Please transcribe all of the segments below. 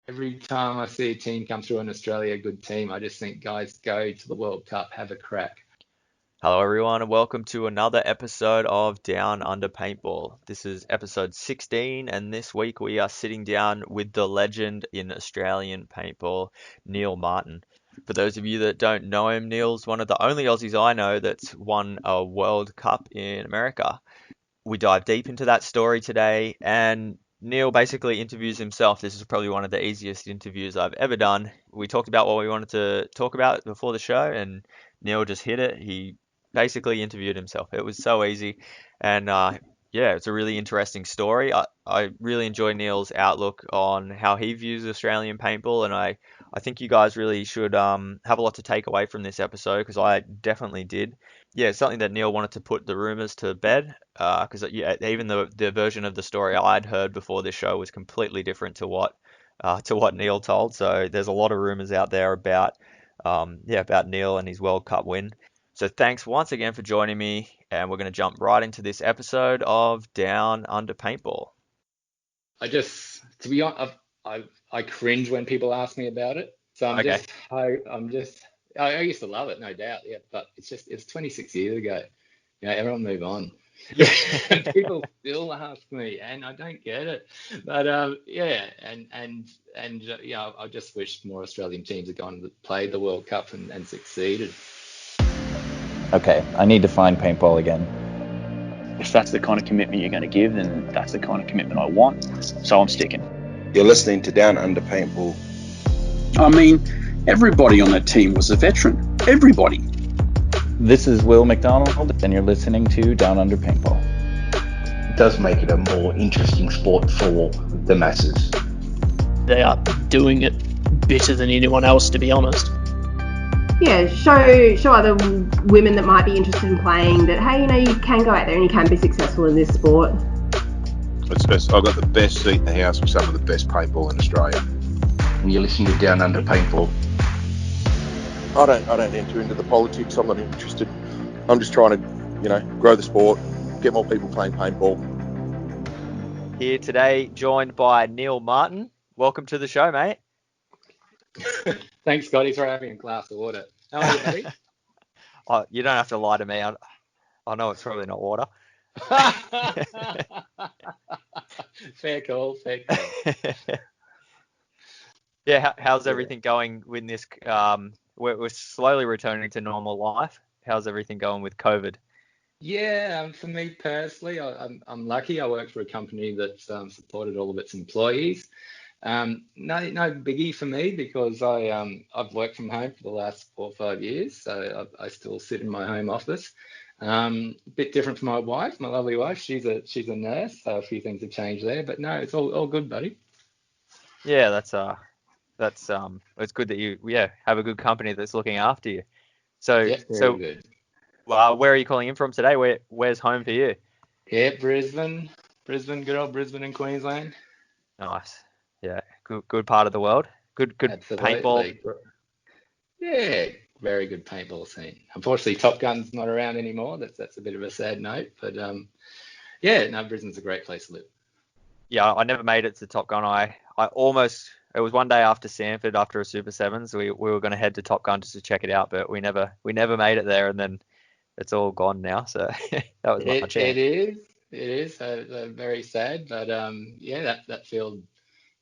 Every time I see a team come through in Australia, a good team, I just think, guys, go to the World Cup, have a crack. Hello, everyone, and welcome to another episode of Down Under Paintball. This is episode 16, and this week we are sitting down with the legend in Australian paintball, Neil Martin. For those of you that don't know him, Neil's one of the only Aussies I know that's won a World Cup in America. We dive deep into that story today, and Neil basically interviews himself. This is probably one of the easiest interviews I've ever done. We talked about what we wanted to talk about before the show, and Neil just hit it. He basically interviewed himself. It was so easy, and yeah, it's a really interesting story. I really enjoy Neil's outlook on how he views Australian paintball, and I think you guys really should have a lot to take away from this episode because I definitely did. Yeah, it's something that Neil wanted to put the rumors to bed because yeah, even the version of the story I'd heard before this show was completely different to what Neil told. So there's a lot of rumors out there about about Neil and his World Cup win. So thanks once again for joining me, and we're going to jump right into this episode of Down Under Paintball. To be honest, I cringe when people ask me about it. So Okay. I used to love it, no doubt, yeah. But it's 26 years ago. Everyone move on. Yeah. And people still ask me, and I don't get it. But yeah, I just wish more Australian teams had gone and played the World Cup and succeeded. Okay, I need to find paintball again. If that's the kind of commitment you're going to give, then that's the kind of commitment I want. So I'm sticking. You're listening to Down Under Paintball. I mean, everybody on that team was a veteran. Everybody. This is Will McDonald, and you're listening to Down Under Paintball. It does make it a more interesting sport for the masses. They are doing it better than anyone else, to be honest. Yeah, show other women that might be interested in playing that, hey, you can go out there and you can be successful in this sport. I've got the best seat in the house with some of the best paintball in Australia. And you're listening to Down Under Paintball. I don't enter into the politics. I'm not interested. I'm just trying to, grow the sport, get more people playing paintball. Here today, joined by Neil Martin. Welcome to the show, mate. Thanks, Scotty, for having a glass of water. How are you, buddy? Oh, you don't have to lie to me. I know it's probably not water. Fair call. Yeah, how's everything going with this? We're slowly returning to normal life. How's everything going with COVID? Yeah, for me personally, I'm lucky. I work for a company that supported all of its employees. No biggie for me because I've worked from home for the last 4 or 5 years, so I still sit in my home office. A bit different from my wife, my lovely wife. She's a nurse, so a few things have changed there. But no, it's all good, buddy. Yeah, that's it's good that you have a good company that's looking after you. So Yeah, very good. Where are you calling in from today? Where's home for you? Yeah, Brisbane, good old Brisbane in Queensland. Nice. Yeah, good part of the world. Good Absolutely. paintball. Yeah, very good paintball scene. Unfortunately, Top Gun's not around anymore. That's a bit of a sad note, but Brisbane's a great place to live. Yeah, I never made it to Top Gun. I almost. It was one day after Sanford, after a Super Sevens. We were going to head to Top Gun just to check it out, but we never made it there, and then it's all gone now. So that was not my chance. It is. Very sad, but that field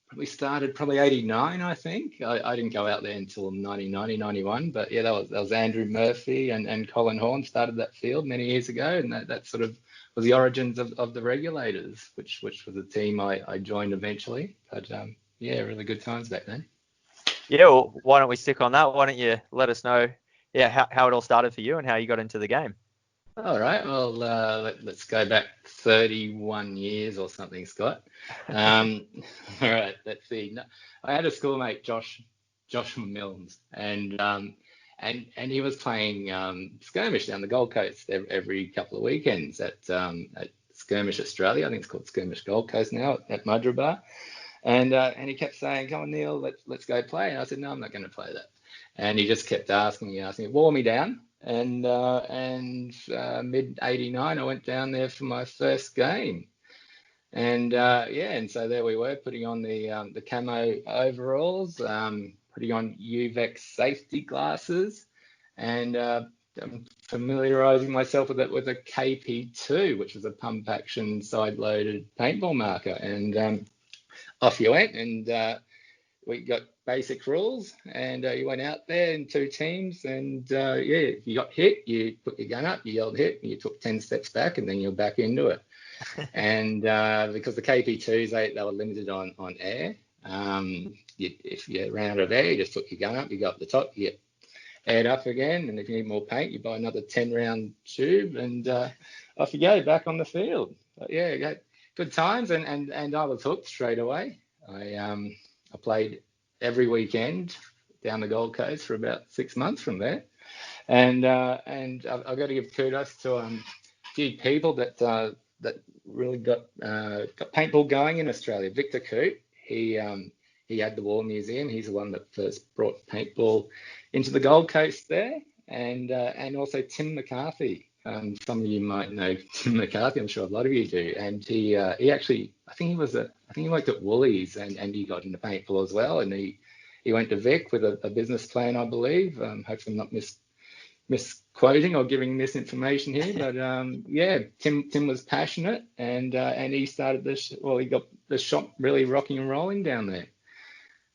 probably started 89, I think. I didn't go out there until 90, 91, but yeah, that was Andrew Murphy and Colin Horn started that field many years ago, and that sort of was the origins of the Regulators, which was a team I joined eventually. But really good times back then. Yeah, well, why don't we stick on that? Why don't you let us know how it all started for you and how you got into the game? All right. Well, let's go back 31 years or something, Scott. All right. Let's see. No, I had a schoolmate, Joshua Milnes, and he was playing skirmish down the Gold Coast every couple of weekends at Skirmish Australia. I think it's called Skirmish Gold Coast now at Mudgeeraba. And he kept saying, "Come on, Neil, let's go play." And I said, "No, I'm not going to play that." And he just kept asking me, wore me down. And mid '89, I went down there for my first game. And and so there we were, putting on the camo overalls, putting on UVEX safety glasses, and familiarising myself with a KP2, which was a pump action side-loaded paintball marker. And off you went, and we got basic rules, and you went out there in two teams, and if you got hit, you put your gun up, you yelled hit, and you took 10 steps back, and then you're back into it. And because the KP2s, they were limited on air. If you ran out of air, you just took your gun up, you go up the top, you get aired up again, and if you need more paint, you buy another 10-round tube, and off you go, back on the field. But yeah, good times, and I was hooked straight away. I played every weekend down the Gold Coast for about 6 months from there, and I've got to give kudos to a few people that really got paintball going in Australia. Victor Coote, he had the War Museum. He's the one that first brought paintball into the Gold Coast there, and also Tim Mccarthy. Some of you might know Tim McCarthy. I'm sure a lot of you do. And he actually, I think he worked at Woolies, and he got into paintball as well. And he went to Vic with a business plan, I believe. Hopefully I'm not misquoting or giving misinformation here, but Tim was passionate, and he started this. Well, he got the shop really rocking and rolling down there.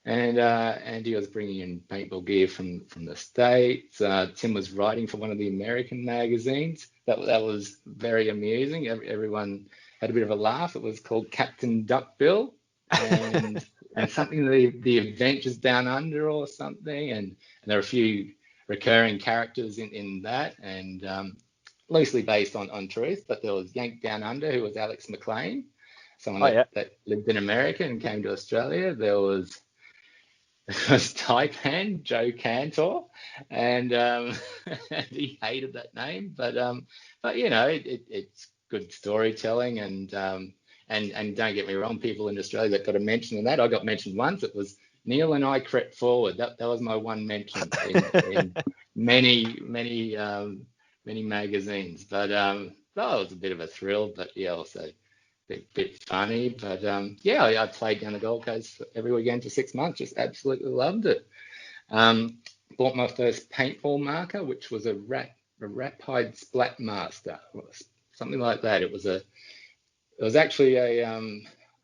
And he was bringing in paintball gear from the States. Tim was writing for one of the American magazines. That was very amusing. Everyone had a bit of a laugh. It was called Captain Duckbill, and something the Adventures Down Under or something. And there are a few recurring characters in that, and loosely based on truth. But there was Yank Down Under, who was Alex McLean, someone that lived in America and came to Australia. There was Taipan, Joe Cantor, and he hated that name, but you know, it's good storytelling, and don't get me wrong, people in Australia that got a mention in that. I got mentioned once. It was Neil and I crept forward. That was my one mention in many magazines, but that was a bit of a thrill, but yeah, also bit funny, but I played down the Gold Coast every weekend for 6 months. Just absolutely loved it. Bought my first paintball marker, which was a Rapide Splat Master, something like that. It was actually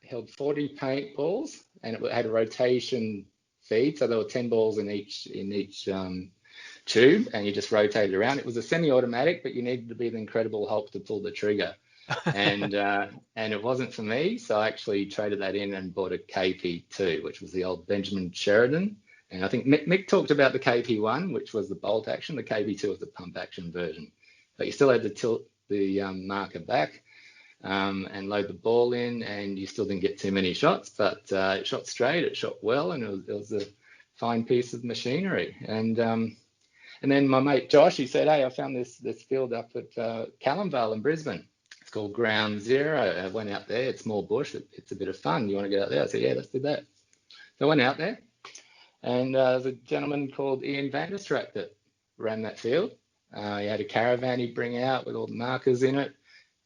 held 40 paintballs, and it had a rotation feed, so there were 10 balls in each tube, and you just rotated around. It was a semi-automatic, but you needed to be the Incredible Hulk to pull the trigger. And it wasn't for me, so I actually traded that in and bought a KP2, which was the old Benjamin Sheridan. And I think Mick talked about the KP1, which was the bolt action. The KP2 was the pump action version, but you still had to tilt the marker back and load the ball in, and you still didn't get too many shots, but it shot straight, it shot well, and it was a fine piece of machinery. And then my mate Josh, he said, "Hey, I found this field up at Callumvale in Brisbane. It's called Ground Zero." I went out there. It's more bush. It's a bit of fun. You want to get out there? I said, "Yeah, let's do that." So I went out there, and there's a gentleman called Ian Vanderstraat that ran that field. He had a caravan he'd bring out with all the markers in it,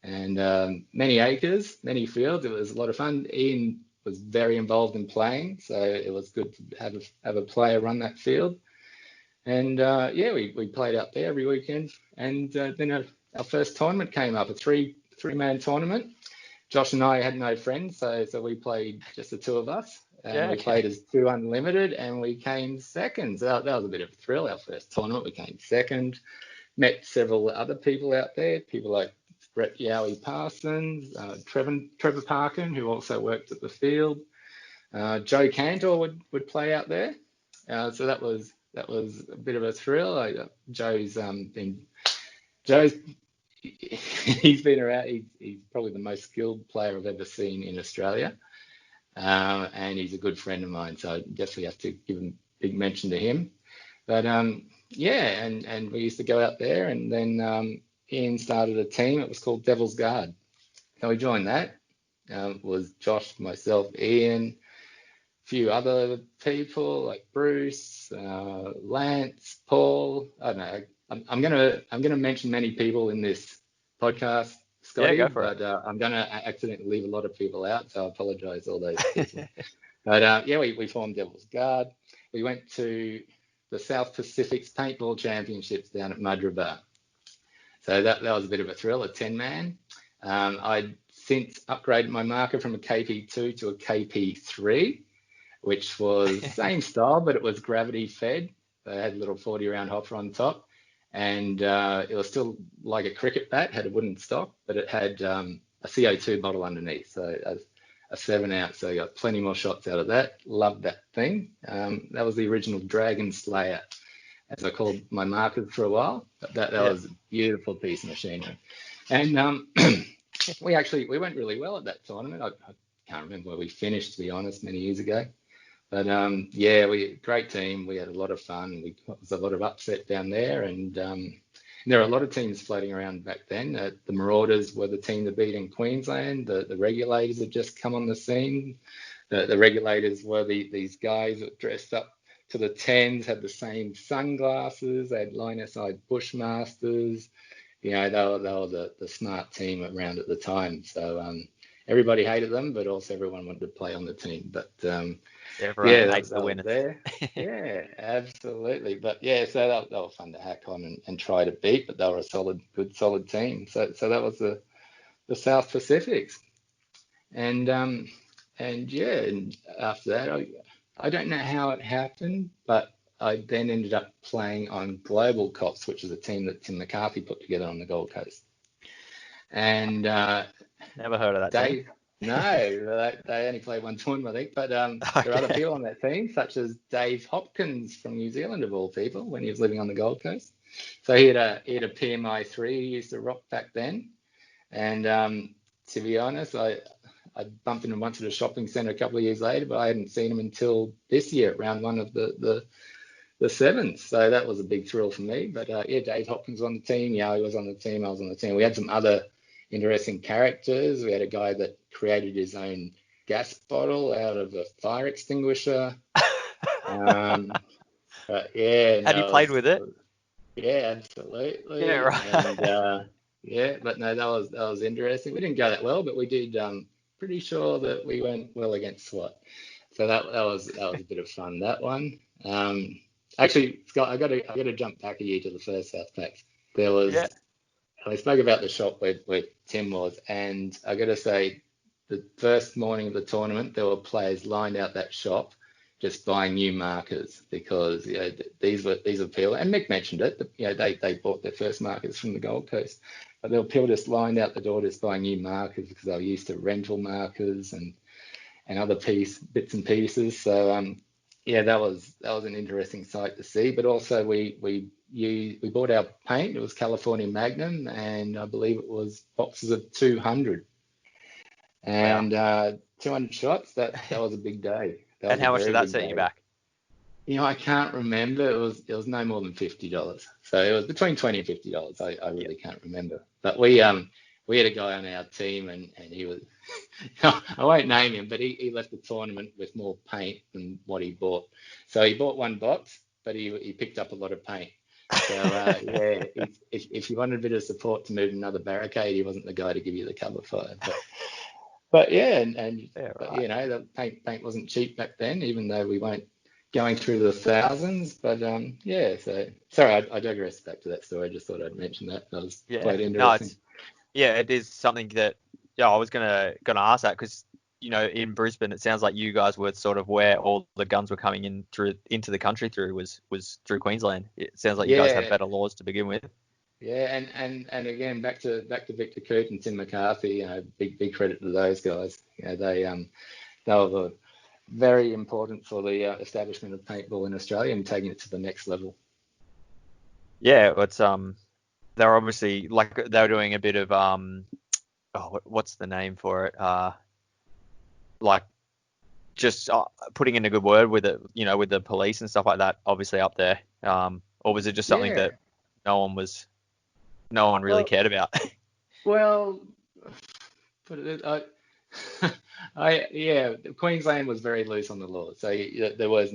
and many acres, many fields. It was a lot of fun. Ian was very involved in playing, so it was good to have a player run that field. And we played out there every weekend. And then our first tournament came up, a three-man tournament. Josh and I had no friends, so we played just the two of us. And we played as two unlimited, and we came second. So that was a bit of a thrill. Our first tournament, we came second. Met several other people out there, people like Brett Yowie Parsons, Trevor Parkin, who also worked at the field. Joe Cantor would play out there. So that was a bit of a thrill. Joe's he's been around. He's probably the most skilled player I've ever seen in Australia, and he's a good friend of mine. So I definitely have to give a big mention to him. But and we used to go out there, and then Ian started a team. It was called Devil's Guard. So we joined that. It was Josh, myself, Ian, a few other people like Bruce, Lance, Paul. I don't know. I'm gonna mention many people in this podcast, Scotty, go for it. but I'm going to accidentally leave a lot of people out, so I apologise all those people. But yeah, we formed Devil's Guard. We went to the South Pacific's Paintball Championships down at Mudribah. So that was a bit of a thrill, a 10-man. I'd since upgraded my marker from a KP2 to a KP3, which was same style, but it was gravity fed. They had a little 40-round hopper on top, and it was still like a cricket bat, had a wooden stock, but it had a CO2 bottle underneath, so a 7-ounce. So I got plenty more shots out of that. Loved that thing. That was the original Dragon Slayer, as I called my markers for a while. But that was a beautiful piece of machinery. And we went really well at that tournament. I can't remember where we finished, to be honest, many years ago. But yeah, great team. We had a lot of fun. There was a lot of upset down there, and there are a lot of teams floating around back then. The Marauders were the team to beat in Queensland. The Regulators had just come on the scene. The Regulators were these guys that dressed up to the 10s, had the same sunglasses. They had line-side Bushmasters. You know, they were the smart team around at the time. So everybody hated them, but also everyone wanted to play on the team. But Everyone hates the winners. There. Yeah, absolutely. But yeah, so they were fun to hack on and try to beat, but they were a good solid team. So that was the South Pacifics. And yeah, and after that, I don't know how it happened, but I then ended up playing on Global Cops, which is a team that Tim McCarthy put together on the Gold Coast. And never heard of that Dave, team. No, they only played one tournament, I think. But there are other people on that team, such as Dave Hopkins from New Zealand, of all people, when he was living on the Gold Coast. So he had a PMI 3 he used to rock back then. And to be honest, I bumped into him once at a shopping centre a couple of years later, but I hadn't seen him until this year at round one of the sevens. So that was a big thrill for me. But yeah, Dave Hopkins was on the team. Yeah, he was on the team. I was on the team. We had some other interesting characters. We had a guy that created his own gas bottle out of a fire extinguisher. But yeah. Had you played with it? Yeah, absolutely. Yeah, right. And yeah, but no, that was interesting. We didn't go that well, but we did. Pretty sure that we went well against SWAT. So that was a bit of fun, that one. Actually, Scott, I got to jump back a year to the first South Packs. There was. Yeah. I spoke about the shop where Tim was, and I got to say, the first morning of the tournament, there were players lined out that shop just buying new markers because these were people, and Mick mentioned it. They bought their first markers from the Gold Coast, but there were people just lined out the door just buying new markers because they were used to rental markers and other bits and pieces. So yeah, that was an interesting sight to see. But also we bought our paint. It was California Magnum, and I believe it was boxes of 200. And 200 shots. That was a big day. And how much did that set you back? I can't remember. It was no more than $50. So it was between $20 and $50. I really can't remember. But we had a guy on our team, and he was. I won't name him, but he left the tournament with more paint than what he bought. So he bought one box, but he picked up a lot of paint. So yeah, if you wanted a bit of support to move another barricade, he wasn't the guy to give you the cover fire. But yeah, but, the paint wasn't cheap back then, even though we weren't going through the thousands. But yeah, so sorry, I digress back to that story. I just thought I'd mention that. That was quite interesting. It is something that I was gonna ask that because in Brisbane it sounds like you guys were sort of where all the guns were coming into the country through was through Queensland. It sounds like you guys had better laws to begin with. Yeah, and again back to Victor Coote and Tim McCarthy. Big credit to those guys. They were very important for the establishment of paintball in Australia and taking it to the next level. Yeah, it's they're obviously they were doing a bit of what's the name for it? Just putting in a good word with it, with the police and stuff like that. Obviously up there, or was it just something that no one really cared about? Well, Queensland was very loose on the laws, so there was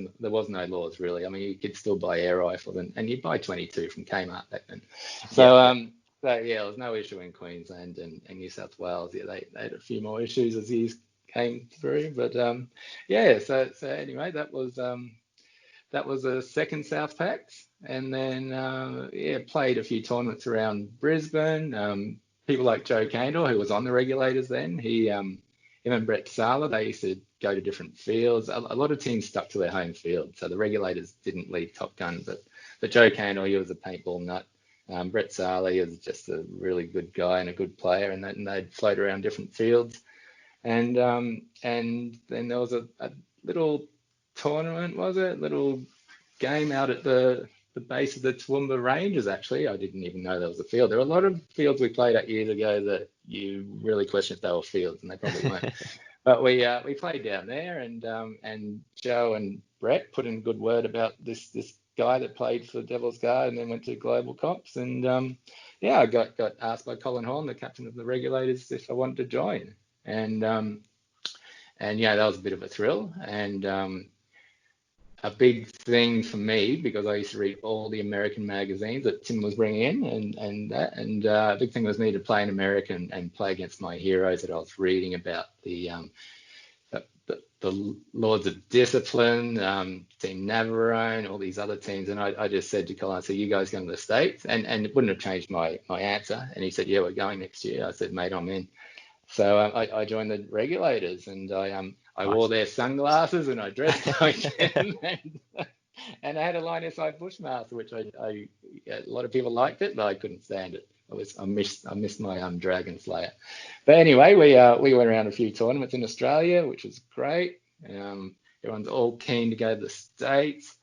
no laws really. I mean, you could still buy air rifles, and you'd buy 22 from Kmart back then. So So yeah, there was no issue in Queensland and New South Wales. Yeah, they had a few more issues as years came through. But yeah, so anyway, that was a second South Packs, and then yeah, played a few tournaments around Brisbane. People like Joe Candle, who was on the regulators then, him and Brett Sala, they used to go to different fields. A lot of teams stuck to their home field, so the regulators didn't leave Top Gun. But Joe Candle, he was a paintball nut. Brett Sala, he was just a really good guy and a good player, and they'd float around different fields. And then there was a little tournament, was it? Little game out at the base of the Toowoomba Ranges, actually. I didn't even know there was a field. There were a lot of fields we played at years ago that you really question if they were fields, and they probably weren't. But we played down there, and Joe and Brett put in a good word about this guy that played for Devil's Guard and then went to Global Cops. And yeah, I got asked by Colin Horn, the captain of the regulators, if I wanted to join. And yeah, that was a bit of a thrill. And a big thing for me, because I used to read all the American magazines that Tim was bringing in, and a big thing was me to play in America and play against my heroes that I was reading about, the Lords of Discipline, Team Navarone, all these other teams. And I just said to Colin, I said, you guys going to the States? And it wouldn't have changed my answer. And he said, yeah, we're going next year. I said, mate, I'm in. So I joined the regulators, and I wore their sunglasses and I dressed like them, and I had a line SI Bushmaster, which a lot of people liked it, but I couldn't stand it. I missed my Dragon Slayer. But anyway, we went around a few tournaments in Australia, which was great. Everyone's all keen to go to the States.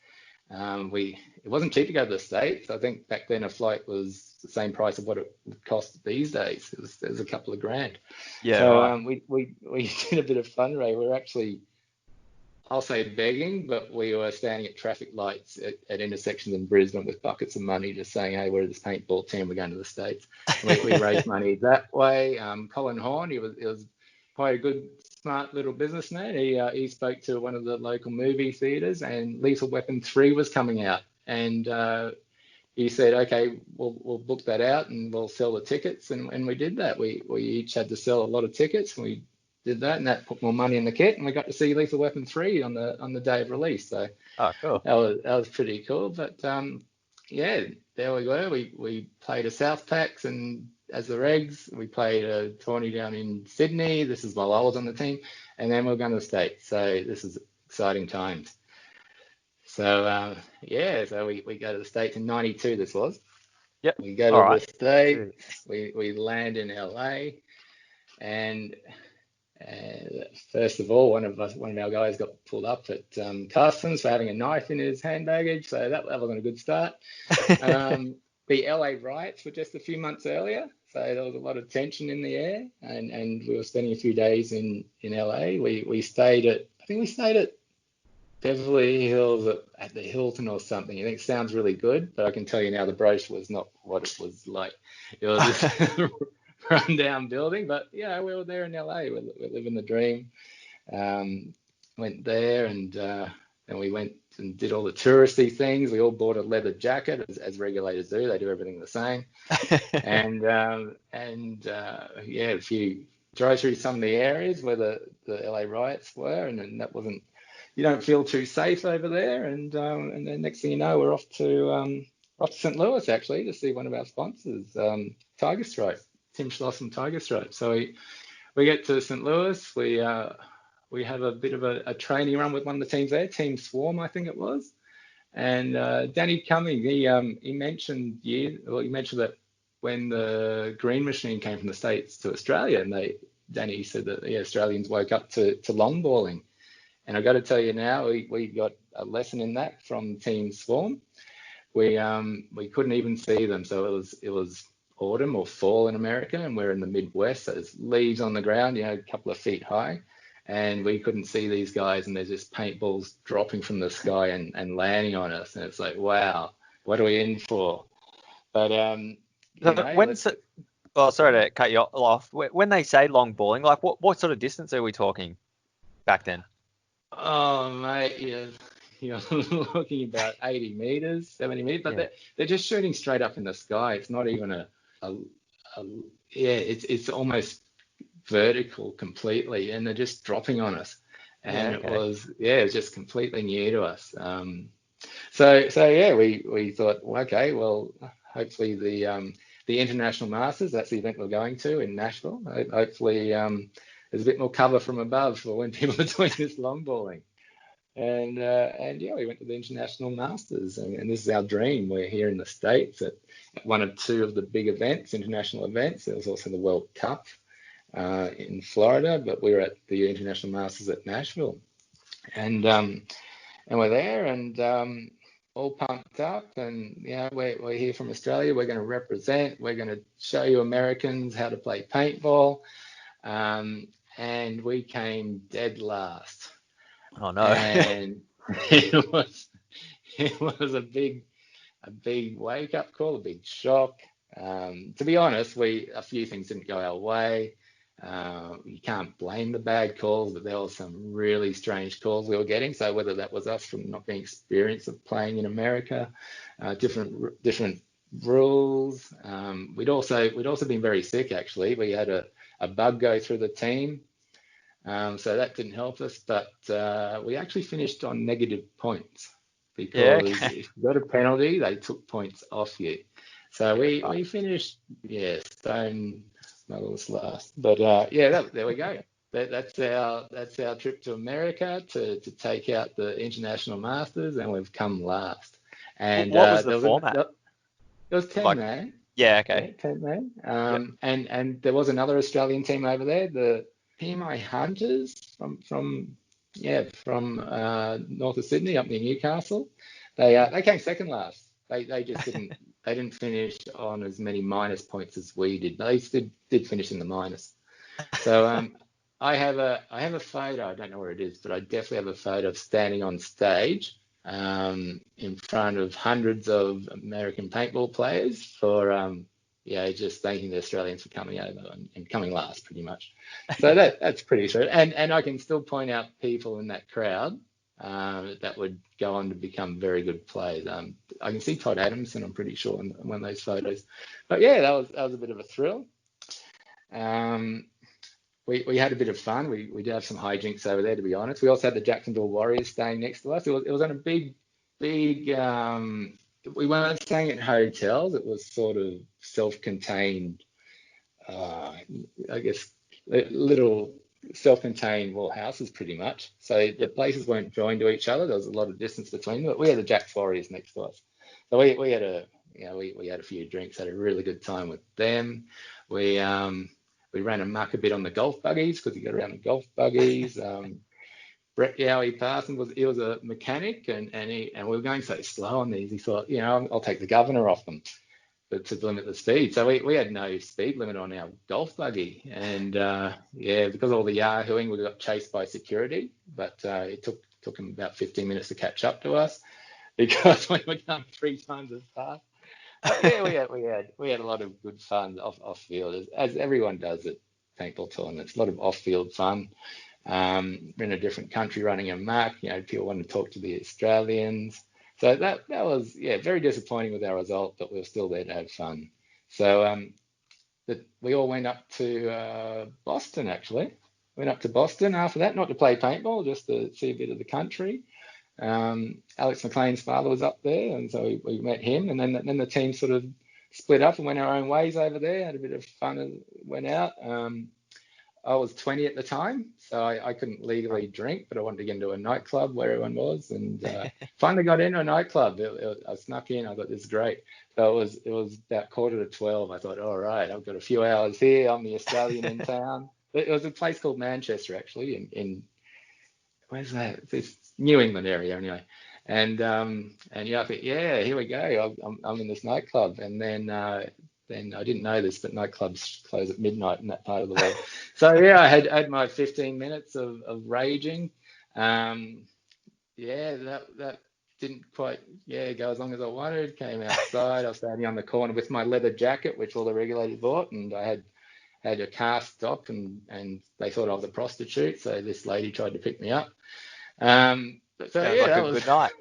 It wasn't cheap to go to the States. I think back then a flight was the same price of what it would cost these days. It was a couple of grand. Yeah, so right. We did a bit of fundraising. We were actually, I'll say begging, but we were standing at traffic lights at intersections in Brisbane with buckets of money, just saying, hey, we're this paintball team, we're going to the States. We raised money that way. Colin Horn, he was quite a good, smart little businessman. He spoke to one of the local movie theaters, and Lethal Weapon 3 was coming out. And he said, okay, we'll book that out and we'll sell the tickets. And we did that. We each had to sell a lot of tickets. And we did that, and that put more money in the kit. And we got to see Lethal Weapon 3 on the day of release. So cool. That was pretty cool. But yeah, there we were. We played a South Packs, and as the regs, we played a tourney down in Sydney. This is while I was on the team. And then we're going to the States. So this is exciting times. So yeah, so we go to the States in '92. This was. Yep. We go to the States. We land in LA, and first of all, one of our guys got pulled up at customs for having a knife in his hand baggage. So that wasn't a good start. The LA riots were just a few months earlier, so there was a lot of tension in the air, and we were spending a few days in LA. We stayed at Beverly Hills at the Hilton or something. I think it sounds really good, but I can tell you now the brochure was not what it was like. It was just a run-down building, but yeah, we were there in LA. We're living the dream. Went there, and then we went and did all the touristy things. We all bought a leather jacket, as regulators do. They do everything the same. and yeah, drove through some of the areas where the LA riots were, and that wasn't. You don't feel too safe over there, and then next thing you know, we're off to St. Louis actually to see one of our sponsors, Tiger Stripe, Tim Schloss from Tiger Stripe. So we get to St. Louis, we have a bit of a training run with one of the teams there, Team Swarm, I think it was, and Danny Cumming, he mentioned that when the Green Machine came from the States to Australia, and Danny said that the Australians woke up to longballing. And I got to tell you now, we got a lesson in that from Team Swarm. We couldn't even see them, so it was autumn or fall in America, and we're in the Midwest. So there's leaves on the ground, a couple of feet high, and we couldn't see these guys. And there's just paintballs dropping from the sky and landing on us, and it's like, wow, what are we in for? But sorry to cut you off. When they say long balling, like what sort of distance are we talking back then? Oh, mate, you're looking about 80 meters, 70 meters, but they're just shooting straight up in the sky. It's not even a, a yeah, it's almost vertical completely, and they're just dropping on us. And Yeah, it okay. was just completely new to us. So yeah, we thought, well, okay, well, hopefully the International Masters, that's the event we're going to in Nashville. Hopefully there's a bit more cover from above for when people are doing this longballing. And yeah, we went to the International Masters, and this is our dream. We're here in the States at one of two of the big events, international events. There was also the World Cup in Florida, but we were at the International Masters at Nashville, and we're there, and all pumped up, and we're here from Australia. We're going to represent. We're going to show you Americans how to play paintball, and we came dead last. Oh no. And it was a big wake up call, a big shock. To be honest, a few things didn't go our way. You can't blame the bad calls, but there were some really strange calls we were getting. So whether that was us from not being experienced of playing in America, different rules. We'd also been very sick actually. We had a bug go through the team. So that didn't help us, but we actually finished on negative points Yeah, because okay. if you got a penalty, they took points off you. So we finished, stone snuggles last. But there we go. That's our trip to America to take out the International Masters, and we've come last. And What was the there format? was 10 Like, man. yeah, Yeah, okay. 10 man. Yep. And there was another Australian team over there, the PMI Hunters from north of Sydney up near Newcastle. They came second last. They just didn't finish on as many minus points as we did. They did finish in the minus. So I have a photo. I don't know where it is, but I definitely have a photo of standing on stage in front of hundreds of American paintball players for just thanking the Australians for coming over and coming last, pretty much. So that's pretty true. And I can still point out people in that crowd that would go on to become very good players. I can see Todd Adamson, I'm pretty sure, in one of those photos. But yeah, that was a bit of a thrill. We had a bit of fun. We did have some hijinks over there, to be honest. We also had the Jacksonville Warriors staying next to us. It was on a big. We weren't staying at hotels. It was sort of self-contained, I guess, little self-contained houses, pretty much. So the places weren't joined to each other. There was a lot of distance between them. But we had the Jacks Warriors next to us. So we had a few drinks, had a really good time with them. We ran amok a bit on the golf buggies because you got around the golf buggies. Brett Yowie Parsons was a mechanic, and we were going so slow on these. He thought, I'll take the governor off them, but to limit the speed. So we had no speed limit on our golf buggy, and because of all the yahooing, we got chased by security. But it took them about 15 minutes to catch up to us because we were going 3 times as fast. But yeah, we had a lot of good fun off field, as everyone does at paintball tournaments. A lot of off field fun. We're in a different country running a map. People want to talk to the Australians. So that was very disappointing with our result, but we were still there to have fun. So we all went up to Boston actually. Went up to Boston after that, not to play paintball, just to see a bit of the country. Alex McLean's father was up there, and so we met him, and then the team sort of split up and went our own ways over there. Had a bit of fun and went out. I was 20 at the time, so I couldn't legally drink, but I wanted to get into a nightclub where everyone was, and finally got into a nightclub. I snuck in. I thought, this is great. So it was about 11:45. I thought, all right, I've got a few hours here. I'm the Australian in town. It was a place called Manchester, actually, in where's that? It's New England area, anyway. And I thought, here we go. I'm in this nightclub, and then I didn't know this, but nightclubs close at midnight in that part of the world. So I had my 15 minutes of raging. That didn't quite go as long as I wanted. Came outside. I was standing on the corner with my leather jacket, which all the regulators bought, and I had a car stop, and they thought I was a prostitute. So this lady tried to pick me up. Sounds like a good night.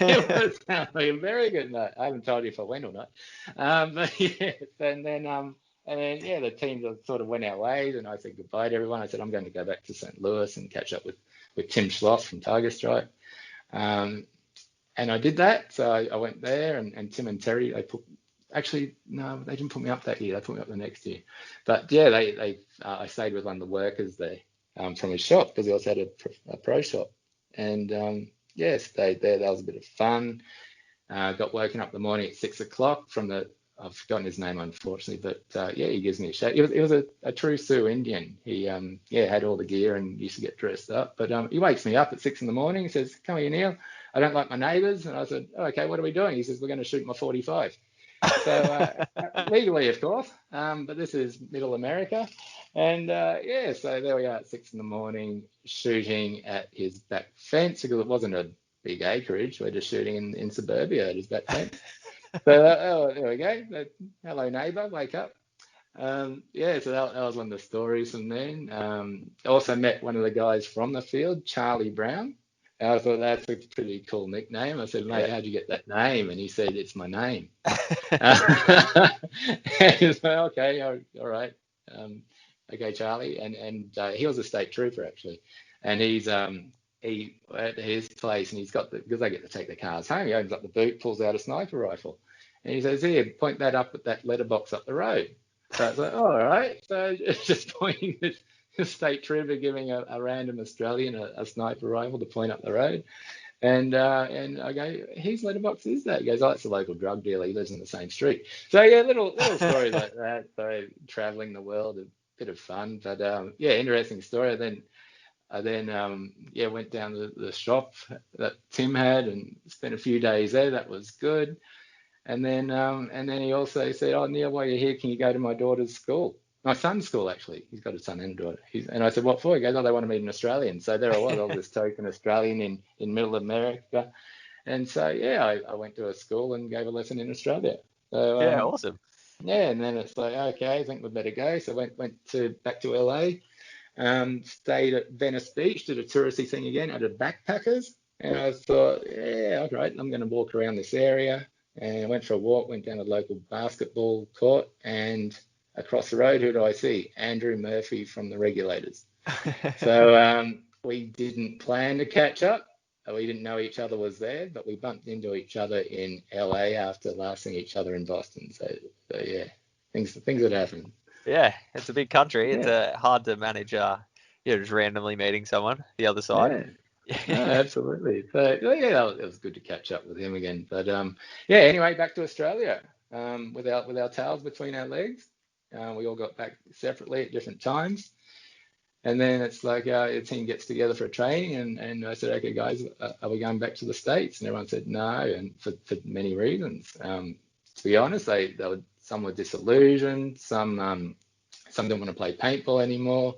It was a very good night. I haven't told you if I went or not. But yes, and then yeah, the team just sort of went our ways, and I said goodbye to everyone. I said I'm going to go back to St. Louis and catch up with Tim Schloss from Tiger Stripe. And I did that. So I went there, and Tim and Terry, actually, no, they didn't put me up that year. They put me up the next year. But yeah, I stayed with one of the workers there from his shop, because he also had a pro shop. And yeah, stayed there. That was a bit of fun. Got woken up in the morning at 6 o'clock from I've forgotten his name, unfortunately, but yeah, he gives me a shout. He was a true Sioux Indian. He yeah, had all the gear and used to get dressed up. But he wakes me up at 6 in the morning. He says, "Come here, Neil. I don't like my neighbours." And I said, "Oh, okay, what are we doing?" He says, "We're going to shoot my 45." So legally, of course, but this is middle America. And yeah, so there we are at 6 in the morning shooting at his back fence, because it wasn't a big acreage. We're just shooting in suburbia at his back fence. So oh, there we go. Hello, neighbour, wake up. Yeah, so that was one of the stories from then. I also met one of the guys from the field, Charlie Brown. And I thought that's a pretty cool nickname. I said, "Mate, how'd you get that name?" And he said, "It's my name." And so, okay, all right. Okay, Charlie. And he was a state trooper, actually. And he at his place, and he's got because they get to take the cars home. He opens up the boot, pulls out a sniper rifle, and he says, "Here, point that up at that letterbox up the road." So it's like, oh, all right. So just pointing the state trooper giving a random Australian a sniper rifle to point up the road. And I go, "Whose letterbox is that?" He goes, "Oh, it's a local drug dealer. He lives in the same street." So yeah, little stories like that. So traveling the world, a bit of fun. But yeah, interesting story. I then yeah, went down to the shop that Tim had and spent a few days there. That was good. And then he also said, "Oh, Neil, while you're here, can you go to my daughter's school? My son's school, actually. He's got a son and a daughter." And I said, "What for?" He goes, "Oh, they want to meet an Australian." So there I was this token Australian in middle America. And so, yeah, I went to a school and gave a lesson in Australia. So, Yeah, awesome. yeah, and then it's like, okay, I think we better go. So went back to LA, stayed at Venice Beach, did a touristy thing again, had a backpackers. And I thought, yeah, all right, I'm going to walk around this area. And I went for a walk, went down to the local basketball court, and across the road, who do I see? Andrew Murphy from the Regulators. So we didn't plan to catch up. We didn't know each other was there, but we bumped into each other in LA after last seeing each other in Boston. So yeah, things that happen. Yeah, it's a big country. It's Yeah, hard to manage, just randomly meeting someone the other side. yeah. No, absolutely. So yeah, it was good to catch up with him again. But yeah, anyway, back to Australia with our tails between our legs. We all got back separately at different times. And then it's like the team gets together for a training, and I said, "Okay, guys, are we going back to the States?" And everyone said no, and for many reasons. To be honest, some were disillusioned, some didn't want to play paintball anymore,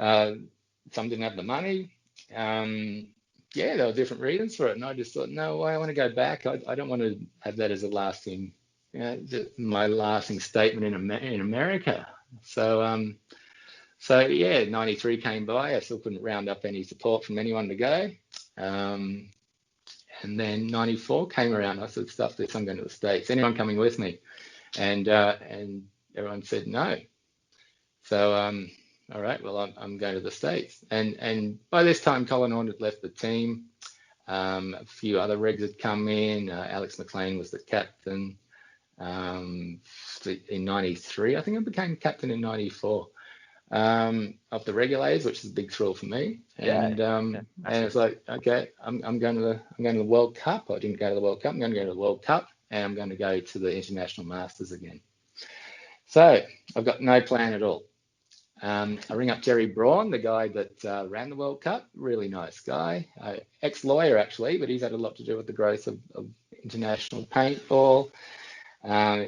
some didn't have the money. Yeah, there were different reasons for it, and I just thought, no, I want to go back. I don't want to have that as a lasting, my lasting statement in America. So yeah, 93 came by. I still couldn't round up any support from anyone to go. And then 94 came around. I said, "Stuff this, I'm going to the States. Anyone coming with me?" And everyone said no. So all right, well, I'm going to the States. And by this time, Colin Horn had left the team. A few other regs had come in. Alex McLean was the captain in 93. I think I became captain in 94. Of the Regulators, which is a big thrill for me. And and it's like, okay, I'm going to the World Cup. I didn't go to the World Cup. I'm going to go to the World Cup, and I'm going to go to the International Masters again. So I've got no plan at all. I ring up Jerry Braun, the guy that ran the World Cup. Really nice guy, ex-lawyer actually, but he's had a lot to do with the growth of international paintball. I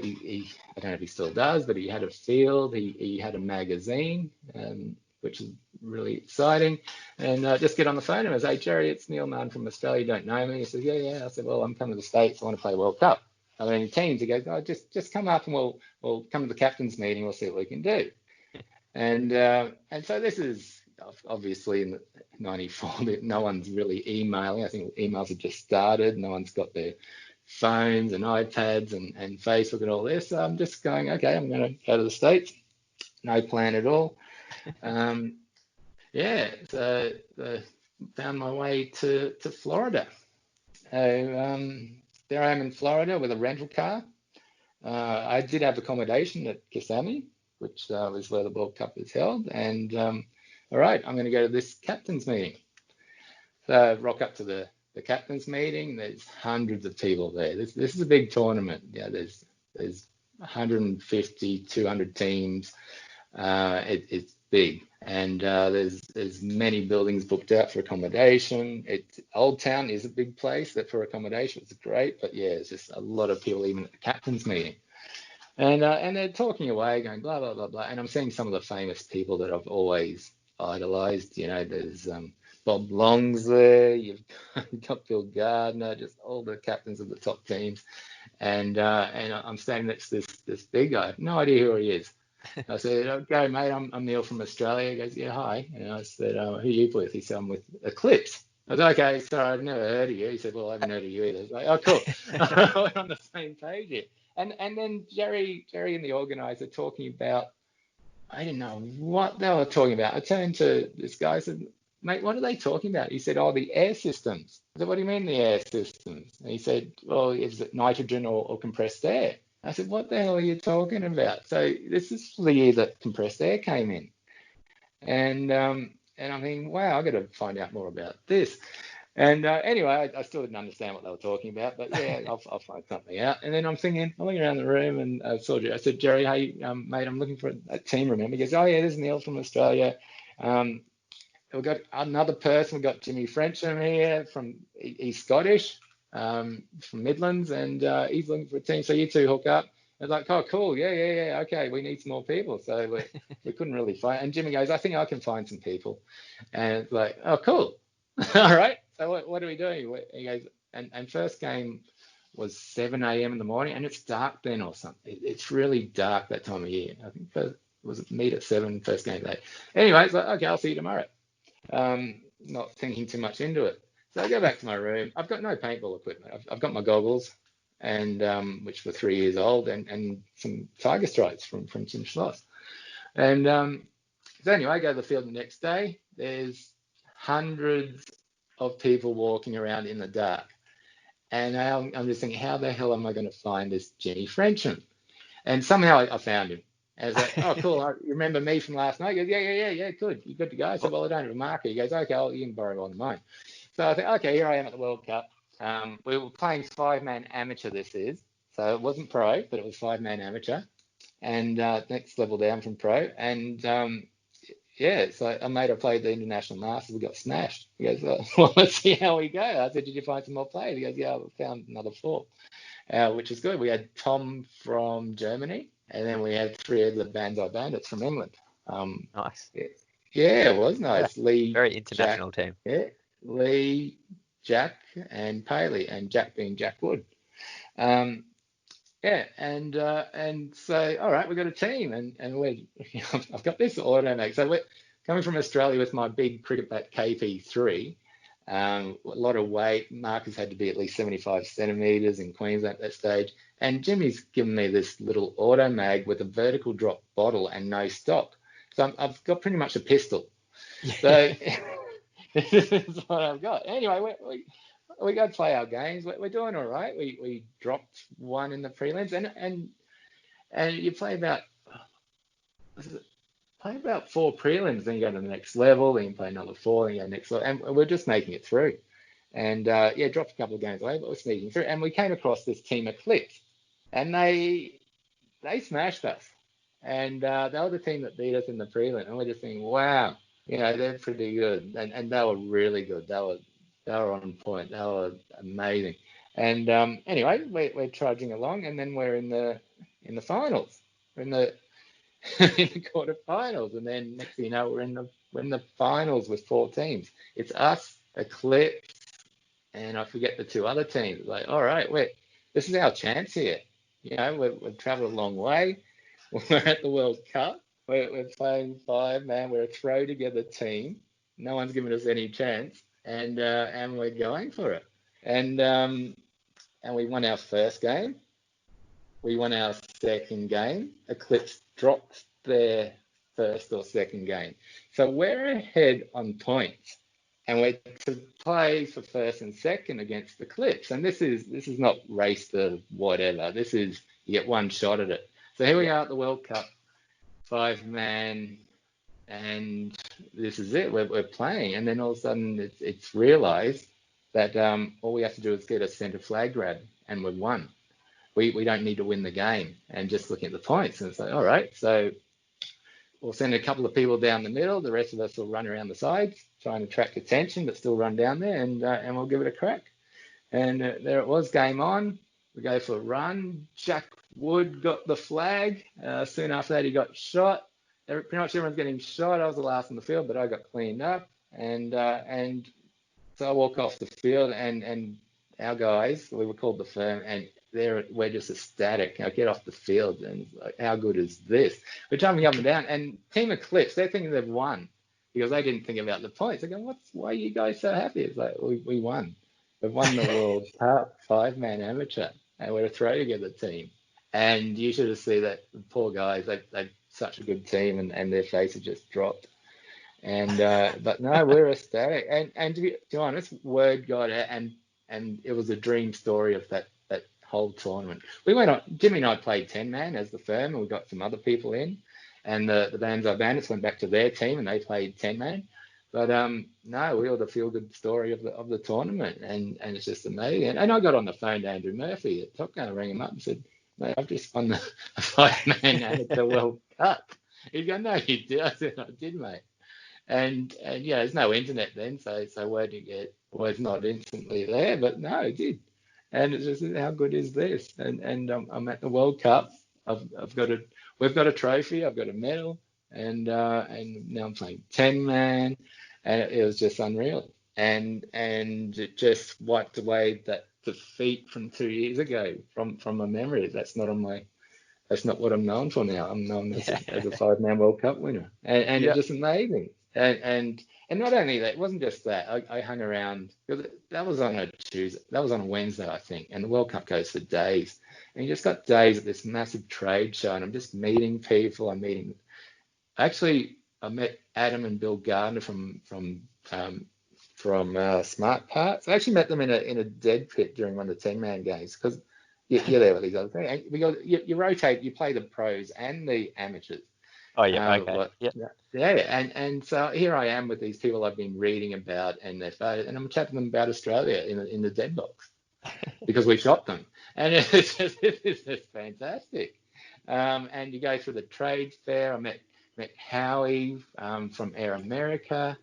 don't know if he still does, but he had a field, he had a magazine, which is really exciting. And just get on the phone and I say, "Hey, Jerry, it's Neil Mann from Australia. You don't know me?" He says, "Yeah." I said, "Well, I'm coming to the States. I want to play World Cup. Are there any teams?" He goes, "Oh, just come up and we'll come to the captain's meeting. We'll see what we can do." And so this is obviously '94 that no one's really emailing. I think emails have just started. No one's got their phones and iPads and Facebook and all this. So I'm just going, okay, I'm going to go to the States. No plan at all. Yeah, so found my way to Florida. So there I am in Florida with a rental car. I did have accommodation at Kissimmee, which was where the World Cup is held. And all right, I'm going to go to this captain's meeting. So I rock up to the captain's meeting. There's hundreds of people there. This is a big tournament. Yeah, there's 150, 200 teams. It's big, and there's many buildings booked out for accommodation. Old Town is a big place that for accommodation it's great, but yeah, it's just a lot of people even at the captain's meeting, and they're talking away, going blah blah blah blah, and I'm seeing some of the famous people that I've always idolized. You know, there's Bob Long's there. You've got Bill Gardner, just all the captains of the top teams, and I'm standing next to this big guy. I have no idea who he is. I said, okay, mate, I'm Neil from Australia. He goes, yeah, hi. And I said, who are you with? He said, I'm with Eclipse. I was like, okay, sorry, I've never heard of you. He said, well, I haven't heard of you either. I was like, oh, cool. We're on the same page here. And then Jerry and the organizer talking about, I didn't know what they were talking about. I turned to this guy, I said, mate, what are they talking about? He said, oh, the air systems. I said, what do you mean the air systems? And he said, well, is it nitrogen or compressed air? I said, what the hell are you talking about? So this is the year that compressed air came in. And I'm thinking, wow, I've got to find out more about this. And anyway, I still didn't understand what they were talking about, but yeah, I'll find something out. And then I'm looking around the room, and I saw Jerry. I said, Jerry, hey, mate, I'm looking for a team room. He goes, oh, yeah, this is Neil from Australia. We've got another person. We've got Jimmy Frencham here he's Scottish. From Midlands, and he's looking for a team. So you two hook up. I was like, oh, cool. Yeah. Okay, we need some more people. So we couldn't really find. And Jimmy goes, I think I can find some people. And it's like, oh, cool. All right. So what are we doing? He goes, and first game was 7 a.m. in the morning, and it's dark then or something. It's really dark that time of year. I think was meet at 7, first game day. Anyway, it's like, okay, I'll see you tomorrow. Not thinking too much into it. So I go back to my room. I've got no paintball equipment. I've got my goggles, and which were 3 years old, and some tiger stripes from Tim Schloss. And so anyway, I go to the field the next day. There's hundreds of people walking around in the dark. And I'm just thinking, how the hell am I going to find this Jimmy Frencham? And somehow I found him. And I was like, oh, cool. You remember me from last night? He goes, yeah, good. You're good to go. I said, well, I don't have a marker. He goes, okay, you can borrow one of mine. So I think, okay, here I am at the World Cup. We were playing 5-man amateur, this is. So it wasn't pro, but it was 5-man amateur. And next level down from pro. And yeah, so a mate I played the International Masters, we got smashed. He goes, well, let's see how we go. I said, did you find some more players? He goes, yeah, I found another 4, which is good. We had Tom from Germany, and then we had 3 of the Banzai Bandits from England. Nice. Yeah, it was nice. Yeah, Lee, very international Jack, team. Yeah, Lee, Jack, and Paley, and Jack being Jack Wood. Yeah, and so all right, we've got a team, and we're I've got this automatic. So we're coming from Australia with my big cricket bat KP3. A lot of weight. Markers had to be at least 75 centimeters in Queensland at that stage. And Jimmy's given me this little auto mag with a vertical drop bottle and no stock. So I've got pretty much a pistol. So this is what I've got. Anyway, we go play our games. We're doing all right. We dropped 1 in the prelims, and you play about 4 prelims, then you go to the next level, then you play another 4, then you go next level, and we're just making it through. And yeah, dropped a couple of games away, but we're sneaking through. And we came across this team Eclipse, and they smashed us. And they were the team that beat us in the prelim, and we're just thinking, wow, they're pretty good, and they were really good. They were on point. They were amazing. And anyway, we're trudging along, and then we're in the finals. We're in the in the quarterfinals, and then next thing you know, we're in the finals with 4 teams. It's us, Eclipse, and I forget the 2 other teams. Like, all right, this is our chance here. We've traveled a long way. We're at the World Cup. We're playing 5-man. We're a throw together team. no one's giving us any chance, and we're going for it. And we won our first game. We won our second game. Eclipse dropped their first or second game. So we're ahead on points. And we're to play for first and second against Eclipse. And this is not race to whatever. This is you get one shot at it. So here we are at the World Cup, 5-man, and this is it. We're playing. And then all of a sudden it's realised that all we have to do is get a centre flag grab and we've won. We don't need to win the game. And just looking at the points, and it's like, all right, so we'll send a couple of people down the middle. The rest of us will run around the sides, trying to attract attention, but still run down there, and we'll give it a crack. And there it was, game on. We go for a run. Jack Wood got the flag. Soon after that, he got shot. Pretty much everyone's getting shot. I was the last on the field, but I got cleaned up. And so I walk off the field, and our guys, we were called the firm, and we're just ecstatic. I get off the field, and like, how good is this? We're jumping up and down, and Team Eclipse, they're thinking they've won because they didn't think about the points. They go, why are you guys so happy? It's like, we won. We've won the World Cup, 5-man amateur, and we're a throw-together team. And you should have seen that the poor guys, they're such a good team, and their faces just dropped. And but no, we're ecstatic. And to be honest, word got out, and it was a dream story of that whole tournament. We went on, Jimmy and I played 10-man as the firm, and we got some other people in, and the Banzai Bandits went back to their team and they played 10-man. But no, we were the feel-good story of the tournament, and it's just amazing. And I got on the phone to Andrew Murphy at Top Gun, rang him up and said, mate, I've just won the 5-man amateur World Cup. He'd go, no, you did. I said, I did, mate. And yeah, there's no internet then, so word you get was not instantly there, but no, it did. And it's just, how good is this? And I'm at the World Cup. We've got a trophy. I've got a medal, and now I'm playing 10-man, and it was just unreal. And it just wiped away that defeat from 2 years ago from my memory. That's not what I'm known for now. I'm known as a 5-man World Cup winner, and it's just amazing. And not only that, it wasn't just that. I hung around, because that was on a Tuesday, that was on a Wednesday, I think, and the World Cup goes for days. And you just got days at this massive trade show, and I'm just meeting people. I met Adam and Bill Gardner from Smart Parts. I actually met them in a dead pit during one of the 10-man games, because you're there with these other things. Because you rotate, you play the pros and the amateurs. Oh yeah, okay. And so here I am with these people I've been reading about and their photos, and I'm chatting to them about Australia in the dead box because we shot them, and it's just fantastic. And you go through the trade fair. I met Howie from Air America.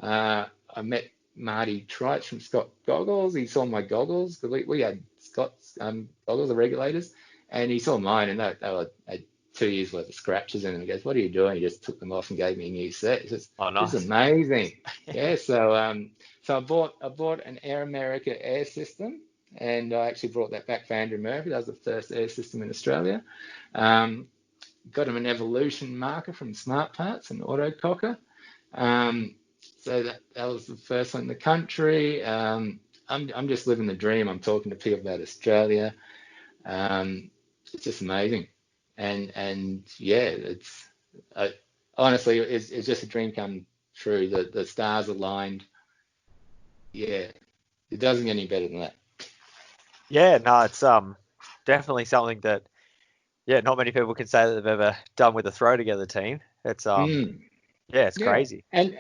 I met Marty Trites from Scott Goggles. He saw my goggles, because we had Scott's goggles, the regulators, and he saw mine, and they were 2 years worth of scratches in them. He goes, "What are you doing?" He just took them off and gave me a new set. It's just, oh, nice. This is amazing. Yeah, so I bought an Air America air system, and I actually brought that back for Andrew Murphy. That was the first air system in Australia. Got him an Evolution marker from Smart Parts, an autococker. So that was the first one in the country. I'm just living the dream. I'm talking to people about Australia. It's just amazing. And yeah, honestly, it's just a dream come true. The stars aligned. Yeah, it doesn't get any better than that. Yeah, no, it's definitely something that not many people can say that they've ever done with a throw together team. It's it's crazy. And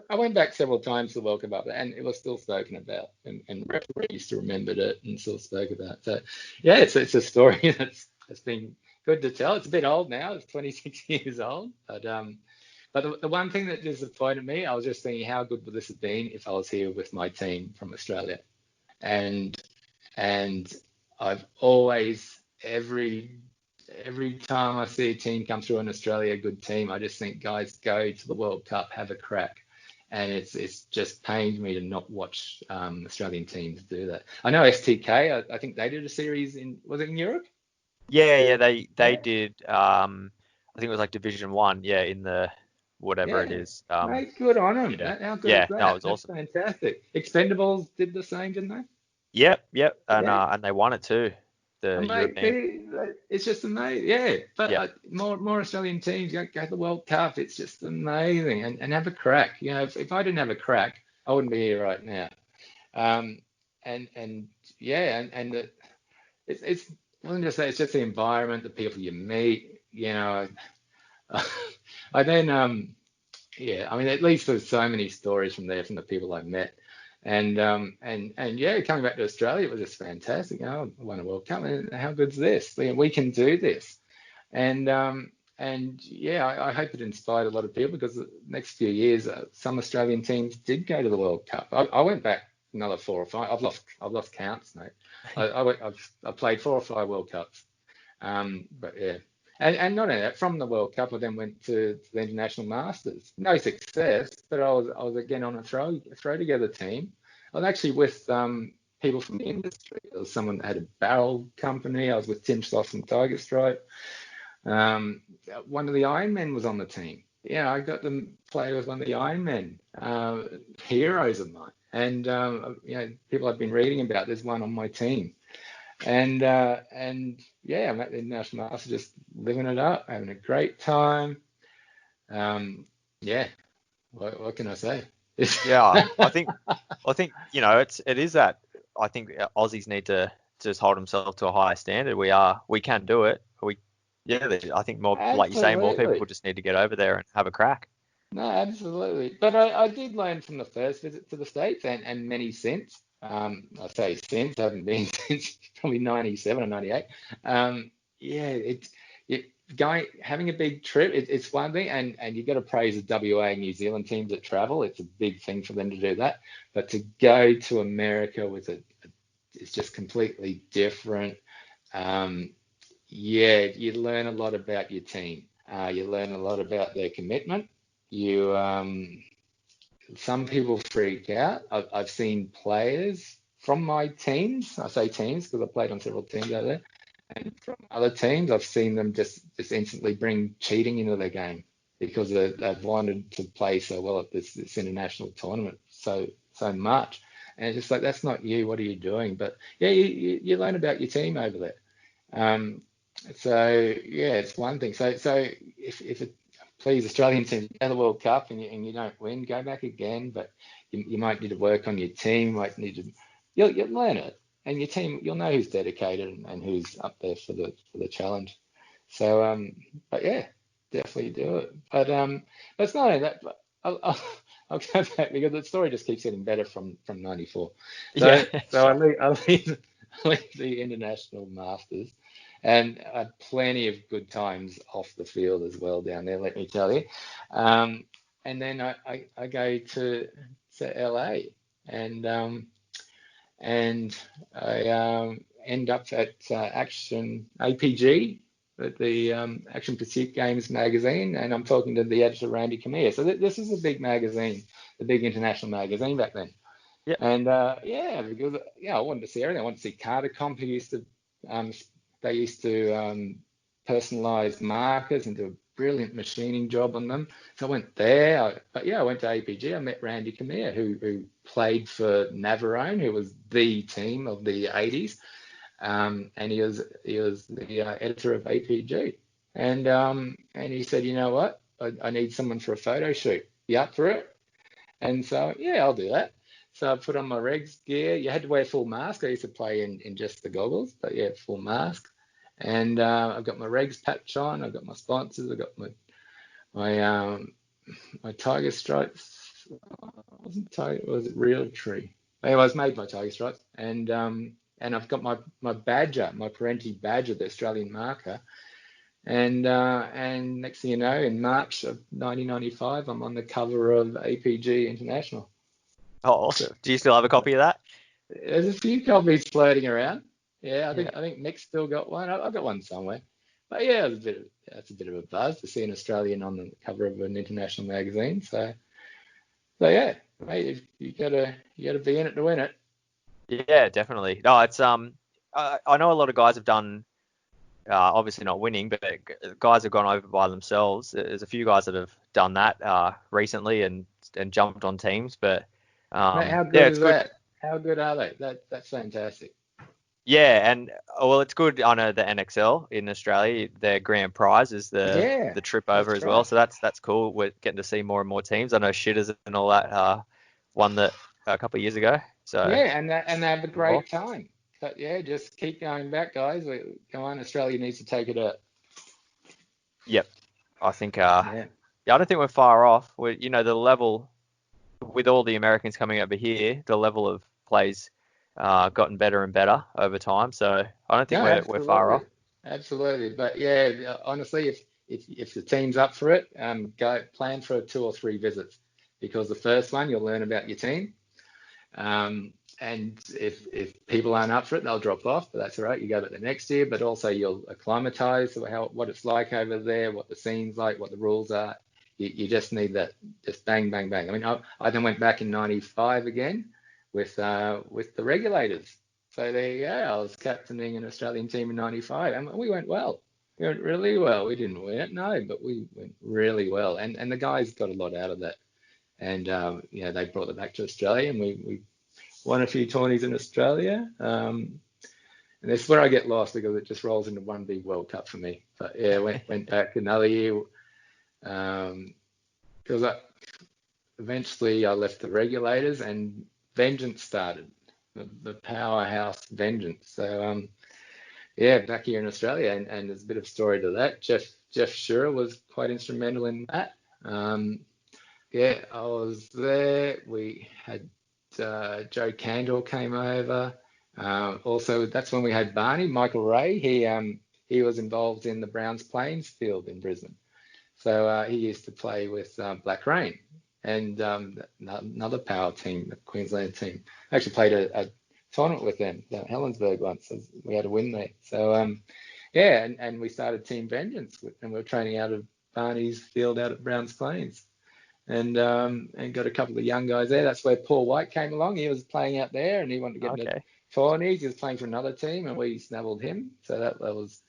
I went back several times to the World Cup, and it was still spoken about, and referees still remembered it and still spoke about it. So yeah, it's a story that's been good to tell. It's a bit old now. It's 26 years old, but the one thing that disappointed me, I was just thinking, how good would this have been if I was here with my team from Australia? And I've always, every time I see a team come through in Australia, a good team, I just think, guys, go to the World Cup, have a crack. And it's just pained me to not watch Australian teams do that. I know STK, I think they did a series was it in Europe? Yeah, they did. I think it was like Division 1, in the whatever it Yeah, is. mate, good on them. Yeah, How good yeah, is no, it that? was That's awesome. fantastic. Expendables did the same, didn't they? Yep, Yeah. and they won it too, the Mate, European. it's just amazing. Yeah, but Yeah, more Australian teams go to the World Cup. It's just amazing, and have a crack. If I didn't have a crack, I wouldn't be here right now. Um, and yeah, and it's I wouldn't just say it's just the environment, the people you meet. I then yeah, I mean, at least there's so many stories from there from the people I met. And yeah, coming back to Australia, it was just fantastic. I won a World Cup. And how good's this? We can do this. And yeah, I hope it inspired a lot of people because the next few years, some Australian teams did go to the World Cup. I went back another 4 or 5. I've lost counts, mate. I've played 4 or 5 World Cups. But yeah, and not only that, from the World Cup, I then went to the International Masters. No success, but I was again on a throw together team. I was actually with people from the industry. There was someone that had a barrel company. I was with Tim Sloss and Tiger Stripe. Um, One of the Ironmen was on the team. Yeah, I got to play with one of the Ironmen, heroes of mine. And people I've been reading about. There's one on my team. And yeah, I'm at the International Masters just living it up, having a great time. Yeah, what can I say? yeah. I think it is that. I think Aussies need to just hold themselves to a higher standard. We can do it. I think more, like you say, more Absolutely. people just need to get over there and have a crack. No, absolutely. But I did learn from the first visit to the States and many since. I say since, I haven't been since probably 97 or 98. Yeah, having a big trip, it's one thing, and you've got to praise the WA and New Zealand teams that travel. It's a big thing for them to do that. But to go to America it's just completely different. Yeah, you learn a lot about your team. You learn a lot about their commitment. Some people freak out. I've seen players from my teams. I say teams because I played on several teams out there, and from other teams, I've seen them just instantly bring cheating into their game because they've wanted to play so well at this international tournament so much. And it's just like that's not you. What are you doing? But yeah, you learn about your team over there. Um, so yeah, it's one thing. So if it please Australian team go to the World Cup and you don't win, go back again. But you might need to work on your team. Might need to you'll learn it, and your team you'll know who's dedicated and who's up there for the challenge. So but yeah, definitely do it. But it's not only that. But I'll go back because the story just keeps getting better from '94. Yeah, So I leave the International Masters, and I had plenty of good times off the field as well down there, let me tell you. And then I go to LA, and I end up at Action APG, at the Action Pursuit Games magazine, and I'm talking to the editor Randy Camille. So this is a big magazine, the big international magazine back then. yeah, And yeah, because I wanted to see everything. I wanted to see Carter Comp, they used to personalize markers and do a brilliant machining job on them. So I went there. I went to APG. I met Randy Camille, who played for Navarone, who was the team of the 80s. And he was the editor of APG. And he said, you know what? I need someone for a photo shoot. You up for it? And so, yeah, I'll do that. So I put on my regs gear. You had to wear full mask. I used to play in just the goggles, but yeah, full mask. And I've got my regs patch on. I've got my sponsors. I've got my Tiger Stripes. Wasn't Tiger? Was it Realtree? Anyway, I was made by Tiger Stripes, and I've got my badger, my Parenti badger, the Australian marker. And next thing you know, in March of 1995, I'm on the cover of APG International. Oh, awesome. Do you still have a copy of that? There's a few copies floating around. Yeah, Yeah. I think Mick's still got one. I've got one somewhere. But yeah, that's a bit of a buzz to see an Australian on the cover of an international magazine. So yeah, mate, you gotta be in it to win it. Yeah, definitely. No, it's I know a lot of guys have done obviously not winning, but guys have gone over by themselves. There's a few guys that have done that recently and jumped on teams, but Mate, how yeah, good it's is good. that? How good are they? That's fantastic. Yeah, and well, it's good. I know the NXL in Australia, their grand prize is Yeah, the trip over that's as well, right. so that's cool. We're getting to see more and more teams. I know Shitters and all that won that a couple of years ago, so Yeah, and they have a involved. great time. But yeah, just keep going back, guys. Come on, Australia needs to take it up. Yep, I think Yeah. yeah, I don't think we're far off. The level with all the Americans coming over here, the level of plays gotten better and better over time. So I don't think No, we're far off. absolutely, absolutely. But yeah, honestly, if the team's up for it, go plan for 2 or 3 visits, because the first one you'll learn about your team. And if people aren't up for it, they'll drop off, but that's all right. You go back the next year, but also you'll acclimatise to what it's like over there, what the scene's like, what the rules are. You just need that, just bang, bang, bang. I mean, I then went back in '95 again with the regulators. So there you go. I was captaining an Australian team in '95, and we went well. We went really well. We didn't win it, no, but we went really well. And the guys got a lot out of that. And they brought it back to Australia, and we won a few tourneys in Australia. And that's where I get lost, because it just rolls into one big World Cup for me. But yeah, went back another year, because eventually I left the regulators and Vengeance started, the powerhouse Vengeance. So yeah, back here in Australia, and there's a bit of story to that. Jeff Shearer was quite instrumental in that. Yeah, I was there. We had Joe Candle came over. Also, that's when we had Barney, Michael Ray. He was involved in the Browns Plains field in Brisbane. So he used to play with Black Rain, and another power team, the Queensland team. I actually played a tournament with them down at Helensburgh once. So we had a win there. So yeah, and we started Team Vengeance, and we were training out of Barney's field out at Browns Plains. And got a couple of young guys there. That's where Paul White came along. He was playing out there, and he wanted to get into tourneys. He was playing for another team, and we snabbled him. So that was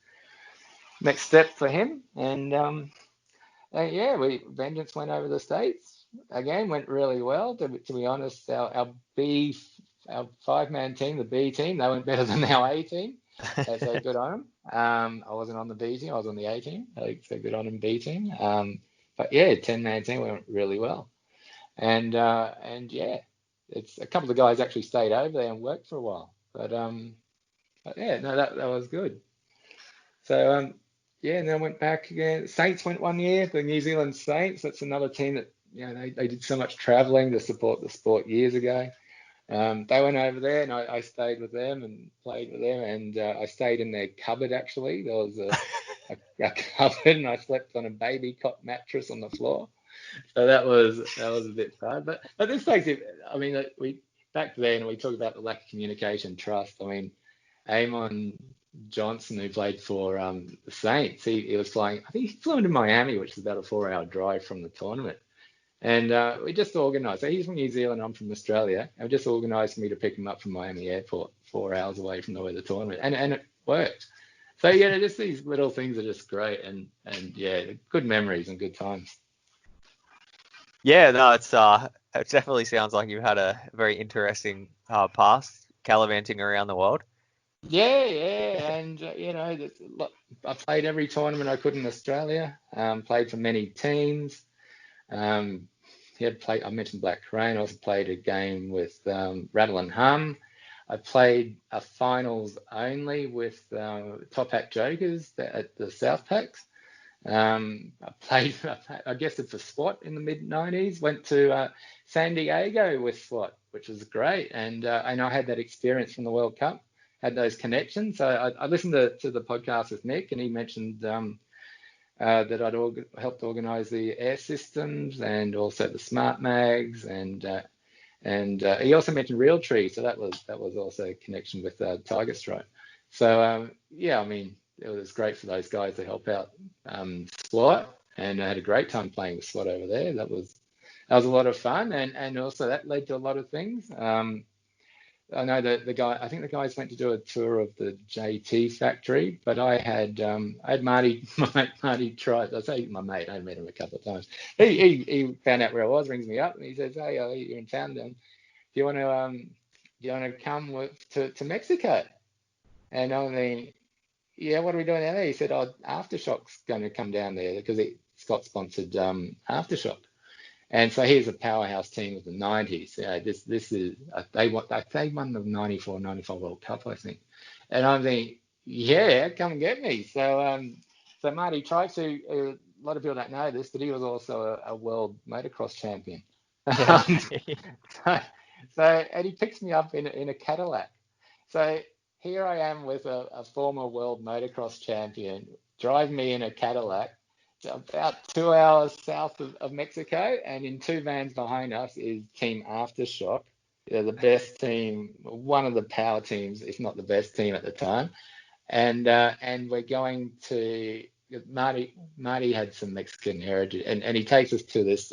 next step for him. And yeah, Vengeance went over the States again. Went really well. To be honest, our 5-man team, the B team, they went better than our A team. So good on them. I wasn't on the B team. I was on the A team. So good on them, B team. But yeah, 10-man team went really well, and yeah, it's a couple of guys actually stayed over there and worked for a while. But yeah, no, that was good. So yeah, and then I went back again. Saints went 1 year. The New Zealand Saints. That's another team that they did so much travelling to support the sport years ago. They went over there, and I stayed with them and played with them, and I stayed in their cupboard. Actually, there was a cupboard, and I slept on a baby cot mattress on the floor. So that was a bit fun. But this takes it. I mean, we back then we talked about the lack of communication, trust. I mean, Amon Johnson, who played for the Saints, he was flying. I think he flew into Miami, which is about a 4-hour drive from the tournament. And we just organised. So he's from New Zealand, I'm from Australia. And we just organised for me to pick him up from Miami Airport, 4 hours away from where the tournament, and it worked. So yeah, just these little things are just great, and yeah, good memories and good times. Yeah, no, it definitely sounds like you've had a very interesting past gallivanting around the world. Yeah, and I played every tournament I could in Australia. Played for many teams. I mentioned Black Crane. I also played a game with Rattle and Hum. I played a finals only with Top Hat Jokers at the South Packs. I guess it's for SWAT in the mid-90s. Went to San Diego with SWAT, which was great. And I had that experience from the World Cup, had those connections. So I listened to the podcast with Nick, and he mentioned that I'd helped organise the air systems and also the smart mags, and he also mentioned Realtree, so that was also a connection with Tiger Stripe. So yeah, I mean, it was great for those guys to help out SWAT, and I had a great time playing with SWAT over there. That was a lot of fun, and also that led to a lot of things. I know that the guy. I think the guys went to do a tour of the JT factory, but I had Marty, my mate Marty tried. I say my mate. I met him a couple of times. He found out where I was, rings me up, and he says, "Hey, you're in town then. Do you want to come to Mexico?" And I mean, yeah, what are we doing down there? He said, "Oh, Aftershock's going to come down there because Scott sponsored Aftershock." And so here's a powerhouse team of the 90s. This is they won the 94, 95 World Cup, I think. And I'm thinking, yeah, come and get me. So Marty tried to. A lot of people don't know this, but he was also a world motocross champion. Yeah. So and he picks me up in a Cadillac. So here I am with a former world motocross champion driving me in a Cadillac about 2 hours south of Mexico, and in two vans behind us is Team Aftershock. They're the best team, one of the power teams, if not the best team at the time. And we're going to Marty had some Mexican heritage, and he takes us to this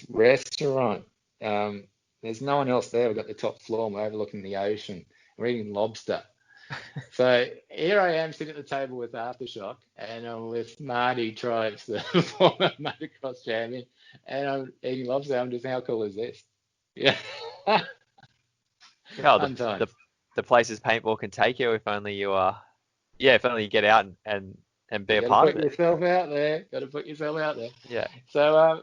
restaurant. There's no one else there. We've got the top floor, and we're overlooking the ocean. We're eating lobster. So here I am sitting at the table with Aftershock, and I'm with Marty Tripes, the former motocross champion, and I'm eating lobster. I'm just, how cool is this? Yeah. The places paintball can take you if only you if only you get out and be a part of it. Got to put yourself out there. Yeah. So I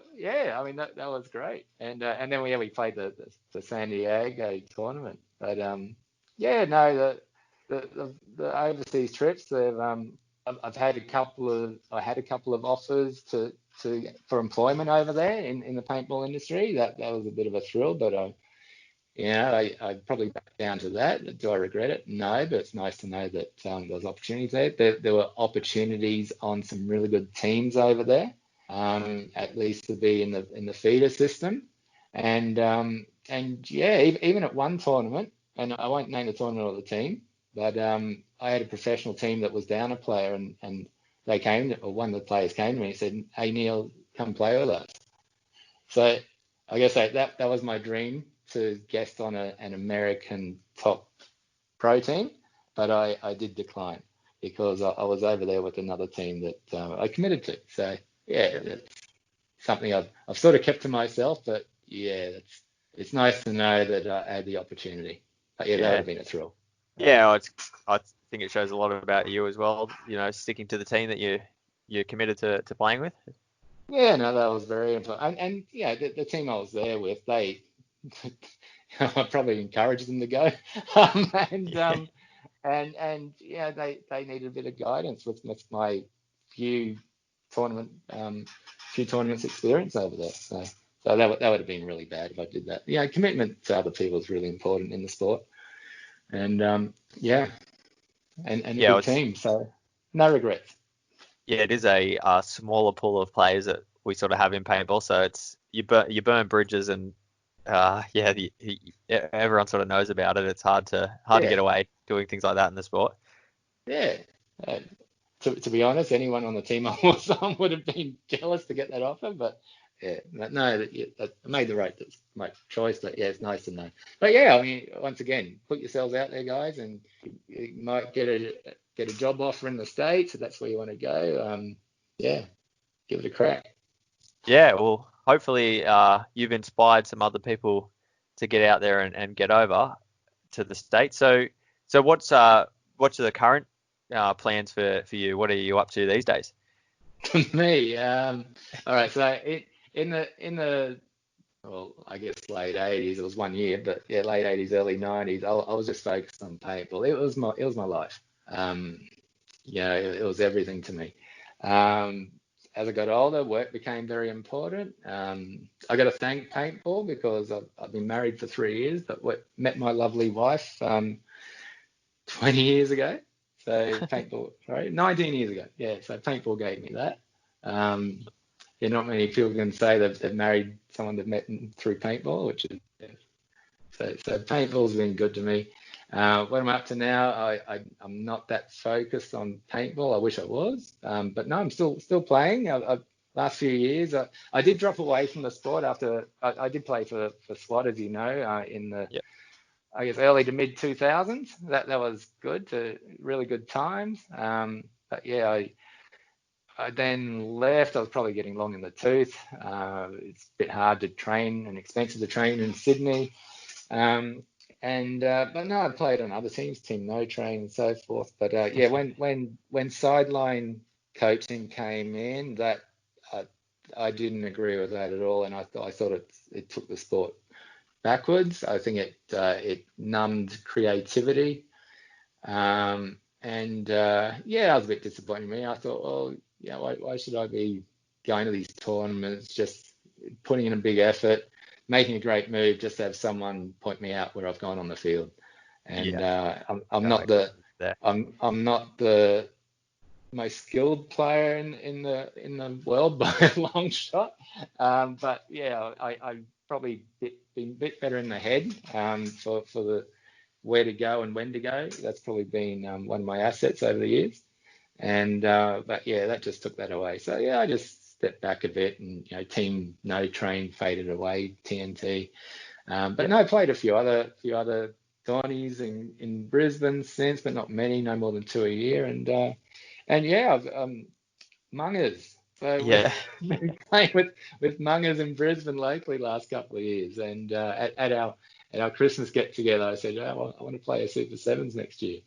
mean that was great, and then we played the San Diego tournament, but the overseas trips, I've had a couple of offers for employment over there in the paintball industry. That was a bit of a thrill, but I probably back down to that. Do I regret it? No, but it's nice to know that there's opportunities there. There were opportunities on some really good teams over there, at least to be in the feeder system, and even at one tournament, and I won't name the tournament or the team, but I had a professional team that was down a player, and they one of the players came to me and said, "Hey Neil, come play with us." So I guess that was my dream, to guest on an American top pro team, but I did decline because I was over there with another team that I committed to. So yeah, that's something I've sort of kept to myself, but yeah, it's nice to know that I had the opportunity. But that would have been a thrill. Yeah, I think it shows a lot about you as well, sticking to the team that you're committed to playing with. Yeah, no, that was very important. And the team I was there with, I probably encouraged them to go. They needed a bit of guidance with my few tournaments experience over there. So that would have been really bad if I did that. Yeah, commitment to other people is really important in the sport. And and a good team, so no regrets. Yeah, it is a smaller pool of players that we sort of have in paintball, so it's you burn bridges, and everyone sort of knows about it. It's hard to get away doing things like that in the sport. Yeah. To be honest, anyone on the team I was on would have been jealous to get that offer, but I made the right choice. But yeah, it's nice to know. But yeah, I mean, once again, put yourselves out there, guys, and you might get a job offer in the States if that's where you want to go. Give it a crack. Yeah, well, hopefully you've inspired some other people to get out there and get over to the States. So what's the current plans for you? What are you up to these days? Me, all right. So in the I guess late 80s, it was 1 year, but yeah, late 80s, early 90s, I was just focused on paintball. It was my life. It was everything to me. As I got older, work became very important. I got to thank paintball because I've been married for 3 years, but met my lovely wife 20 years ago. So paintball, 19 years ago. Yeah, so paintball gave me that. Not many people can say they've married someone they've met through paintball, which is so paintball's been good to me. What I'm up to now, I'm not that focused on paintball. I wish I was, but no, I'm still playing. Last few years, I did drop away from the sport after I did play for SWAT, as you know, I guess early to mid 2000s. That was good, really good times. But yeah, I then left. I was probably getting long in the tooth. It's a bit hard to train and expensive to train in Sydney. But no, I played on other teams, Team No Train and so forth. But yeah, when sideline coaching came in, that I didn't agree with that at all, and I thought it took the sport backwards. I think it numbed creativity. Yeah, I was a bit disappointed in me. I thought, well, yeah, why should I be going to these tournaments, just putting in a big effort, making a great move, just to have someone point me out where I've gone on the field? And I'm not the most skilled player in the world by a long shot. But yeah, I probably been a bit better in the head for the where to go and when to go. That's probably been one of my assets over the years. But yeah, that just took that away. So yeah, I just stepped back a bit, and Team No Train faded away, TNT. But no, I played a few other tourneys in Brisbane since, but not many, no more than 2 a year. And yeah, I've Mungers. So we've been playing with Mungers in Brisbane locally last couple of years. And at our Christmas get together, I said, oh, I want to play a Super Sevens next year.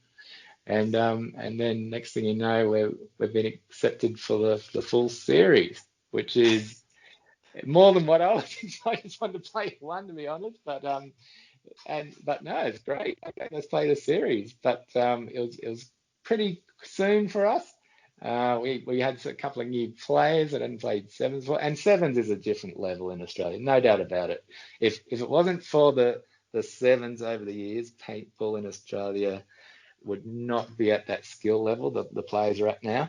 And then next thing you know, we've been accepted for the full series, which is more than what I was. I just wanted to play one, to be honest. But no, it's great. Okay, let's play the series. But it was pretty soon for us. We had a couple of new players that hadn't played sevens before, and sevens is a different level in Australia, no doubt about it. If it wasn't for the sevens over the years, paintball in Australia would not be at that skill level that the players are at now.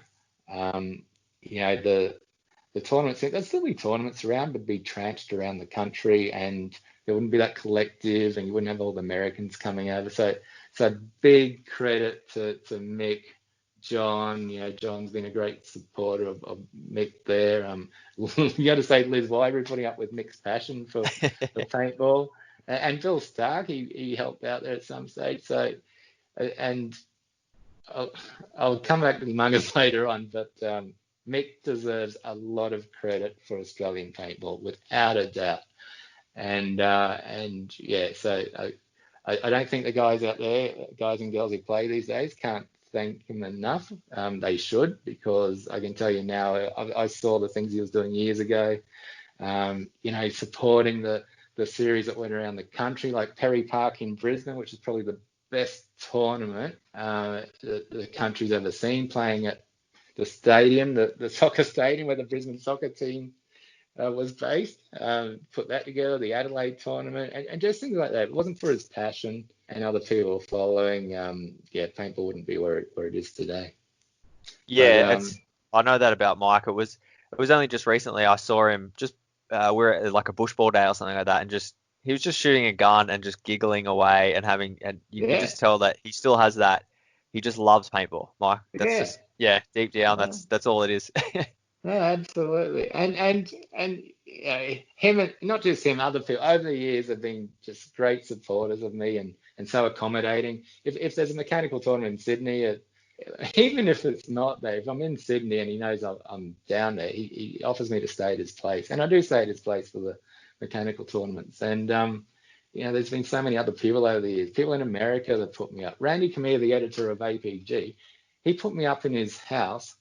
The tournaments, there's still be tournaments around, but be tranched around the country, and there wouldn't be that collective, and you wouldn't have all the Americans coming over. So big credit to Mick, John. John's been a great supporter of Mick there. You got to say Liz Wybury putting up with Mick's passion for paintball, and Bill Stark. He helped out there at some stage. So, and I'll come back to the Mungers later on, but Mick deserves a lot of credit for Australian paintball, without a doubt. And yeah, so I don't think the guys out there, guys and girls who play these days, can't thank him enough. They should, because I can tell you now, I saw the things he was doing years ago. Supporting the series that went around the country, like Perry Park in Brisbane, which is probably the best tournament the country's ever seen, playing at the stadium, the soccer stadium where the Brisbane soccer team was based. Put that together, the Adelaide tournament, and just things like that. If it wasn't for his passion and other people following, paintball wouldn't be where it is today. Yeah, I know that about Mike. It was only just recently I saw him just we're at like a bushball day or something like that, and he was just shooting a gun and just giggling away and you could just tell that he still has that. He just loves paintball, Mike. That's just deep down. That's all it is. No, absolutely. And him, and not just him, other people over the years have been just great supporters of me and so accommodating. If there's a mechanical tournament in Sydney, even if it's not there, if I'm in Sydney and he knows I'm down there, he offers me to stay at his place. And I do stay at his place for the mechanical tournaments. And there's been so many other people over the years, people in America that put me up. Randy Camille, the editor of APG, he put me up in his house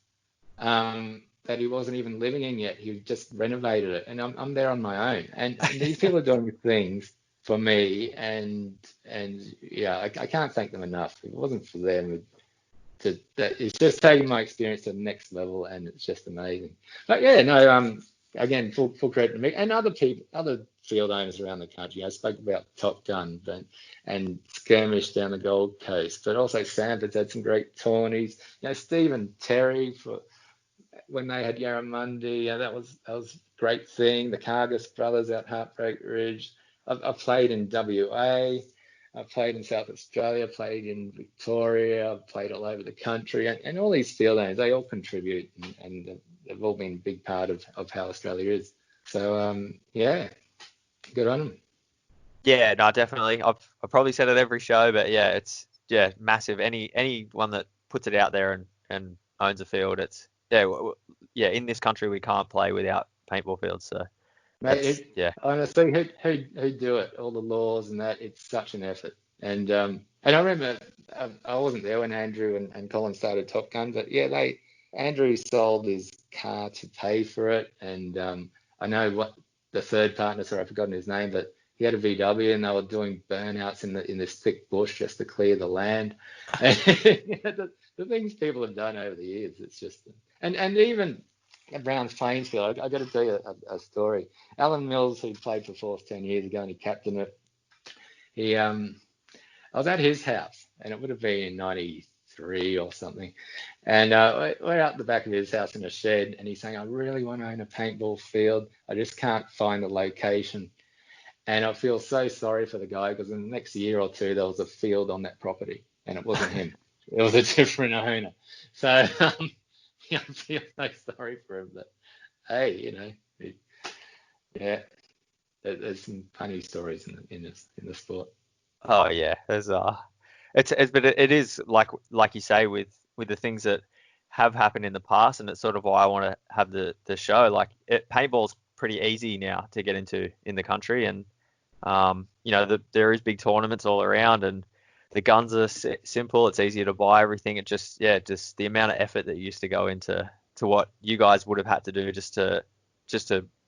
that he wasn't even living in yet. He just renovated it, and I'm there on my own. And these people are doing things for me, and I can't thank them enough. If it wasn't for them, it's just taking my experience to the next level, and it's just amazing. But again, full credit to me and other people, other field owners around the country. I spoke about Top Gun and Skirmish down the Gold Coast, but also Sanford's had some great tourneys. Stephen Terry when they had Yarramundi, that was a great thing. The Cargus brothers out Heartbreak Ridge. I've played in WA. I've played in South Australia, played in Victoria, I've played all over the country, and all these field owners, they all contribute, and they've all been a big part of how Australia is. So, good on them. Yeah, no, definitely. I've probably said it every show, but yeah, it's massive. Anyone that puts it out there and owns a field, it's yeah. In this country, we can't play without paintball fields. So Mate, that's honestly, who do it? All the laws and that, it's such an effort. And I remember I wasn't there when Andrew and Colin started Top Gun, but yeah, Andrew sold his car to pay for it, and I know what the third partner, sorry, I've forgotten his name, but he had a VW and they were doing burnouts in this thick bush just to clear the land. And the things people have done over the years, it's just and even at Browns Plainsfield, I got to tell you a story. Alan Mills, who played for Force 10 years ago and he captained it, I was at his house and it would have been in 93 or something. And we're out the back of his house in a shed and he's saying, I really want to own a paintball field. I just can't find the location. And I feel so sorry for the guy because in the next year or two, there was a field on that property and it wasn't him. It was a different owner. So I feel so sorry for him. But hey, yeah, there's some funny stories in the sport. Oh yeah, there's it's but it is like you say with the things that have happened in the past, and it's sort of why I want to have the show. Like paintball's pretty easy now to get into in the country, and there is big tournaments all around, and the guns are simple. It's easier to buy everything. It just the amount of effort that used to go into what you guys would have had to do just to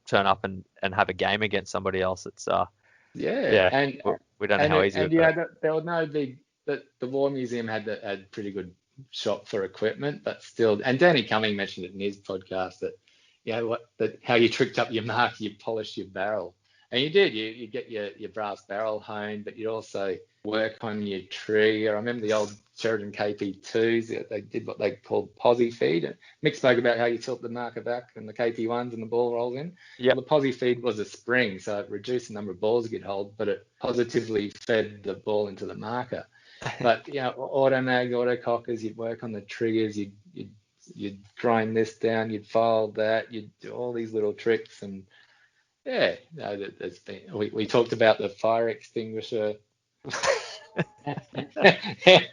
turn up and have a game against somebody else. It's Yeah, we don't know how easy it is. there was no big. The War Museum had pretty good shop for equipment, but still. And Danny Cumming mentioned it in his podcast that how you tricked up your mark, you polished your barrel, and you did. You get your brass barrel honed, but you also work on your trigger. I remember the old Sheridan KP2s. They did what they called posi feed. Mick spoke about how you tilt the marker back and the KP1s and the ball rolls in. Yeah. Well, the posi feed was a spring, so it reduced the number of balls you could hold, but it positively fed the ball into the marker. But automag, autocockers, you'd work on the triggers, you'd grind this down, you'd file that, you'd do all these little tricks, and there's been. We talked about the fire extinguisher.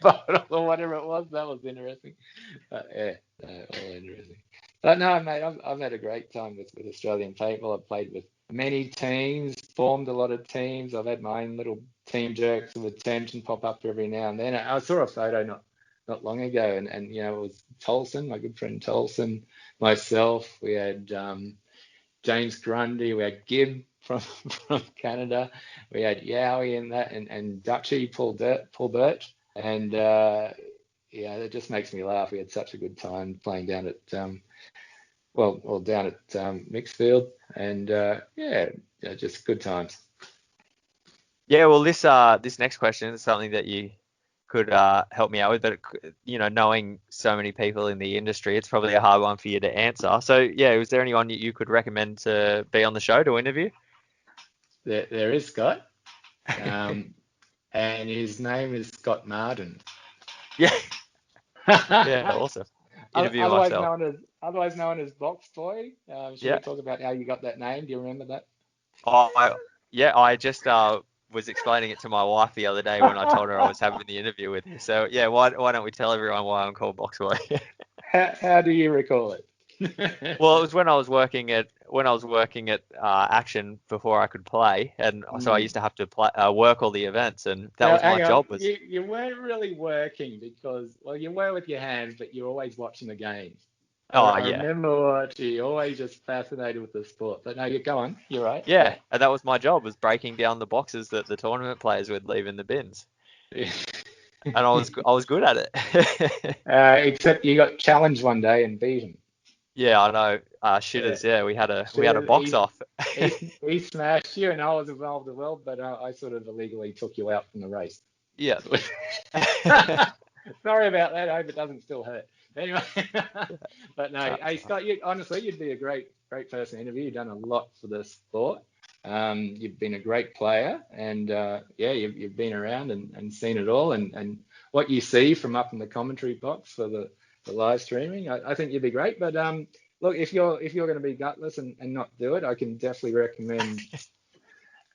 Bottle or whatever it was, that was interesting. But all interesting. But no, mate, I've had a great time with Australian paintball. I've played with many teams, formed a lot of teams. I've had my own little team jerks of attention pop up every now and then. I saw a photo not long ago, and it was Tolson, my good friend Tolson, myself. We had James Grundy, we had Gibb from Canada, we had Yowie in that, and Dutchy, Paul Birch, and that just makes me laugh. We had such a good time playing down at down at Mixfield, and just good times. Yeah, well, this next question is something that you could help me out with, but knowing so many people in the industry, it's probably a hard one for you to answer. So yeah, was there anyone you could recommend to be on the show to interview? There is Scott, and his name is Scott Martin. Yeah. Yeah, awesome. Interview myself. Otherwise known as Box Boy. Should we talk about how you got that name? Do you remember that? I just was explaining it to my wife the other day when I told her I was having the interview with you. So yeah, why don't we tell everyone why I'm called Box Boy? How do you recall it? Well, it was when I was working at Action before I could play, and so I used to have to work all the events, and that was my job. You weren't really working because you were with your hands, but you're always watching the games. I remember watching. You're always just fascinated with the sport. But no, you go on. You're right. Yeah, and that was my job, was breaking down the boxes that the tournament players would leave in the bins. Yeah. And I was good at it. Except you got challenged one day and beat him. Yeah, I know. Shitters. Yeah, we had a box off. he smashed you, and I was involved as well, but I sort of illegally took you out from the race. Yeah. Sorry about that. I hope it doesn't still hurt. Anyway, but no, hey Scott, honestly, you'd be a great person to interview. You've done a lot for the sport. You've been a great player, and you've been around and seen it all. And what you see from up in the commentary box for the live streaming, I think you'd be great. But look, if you're going to be gutless and not do it, I can definitely recommend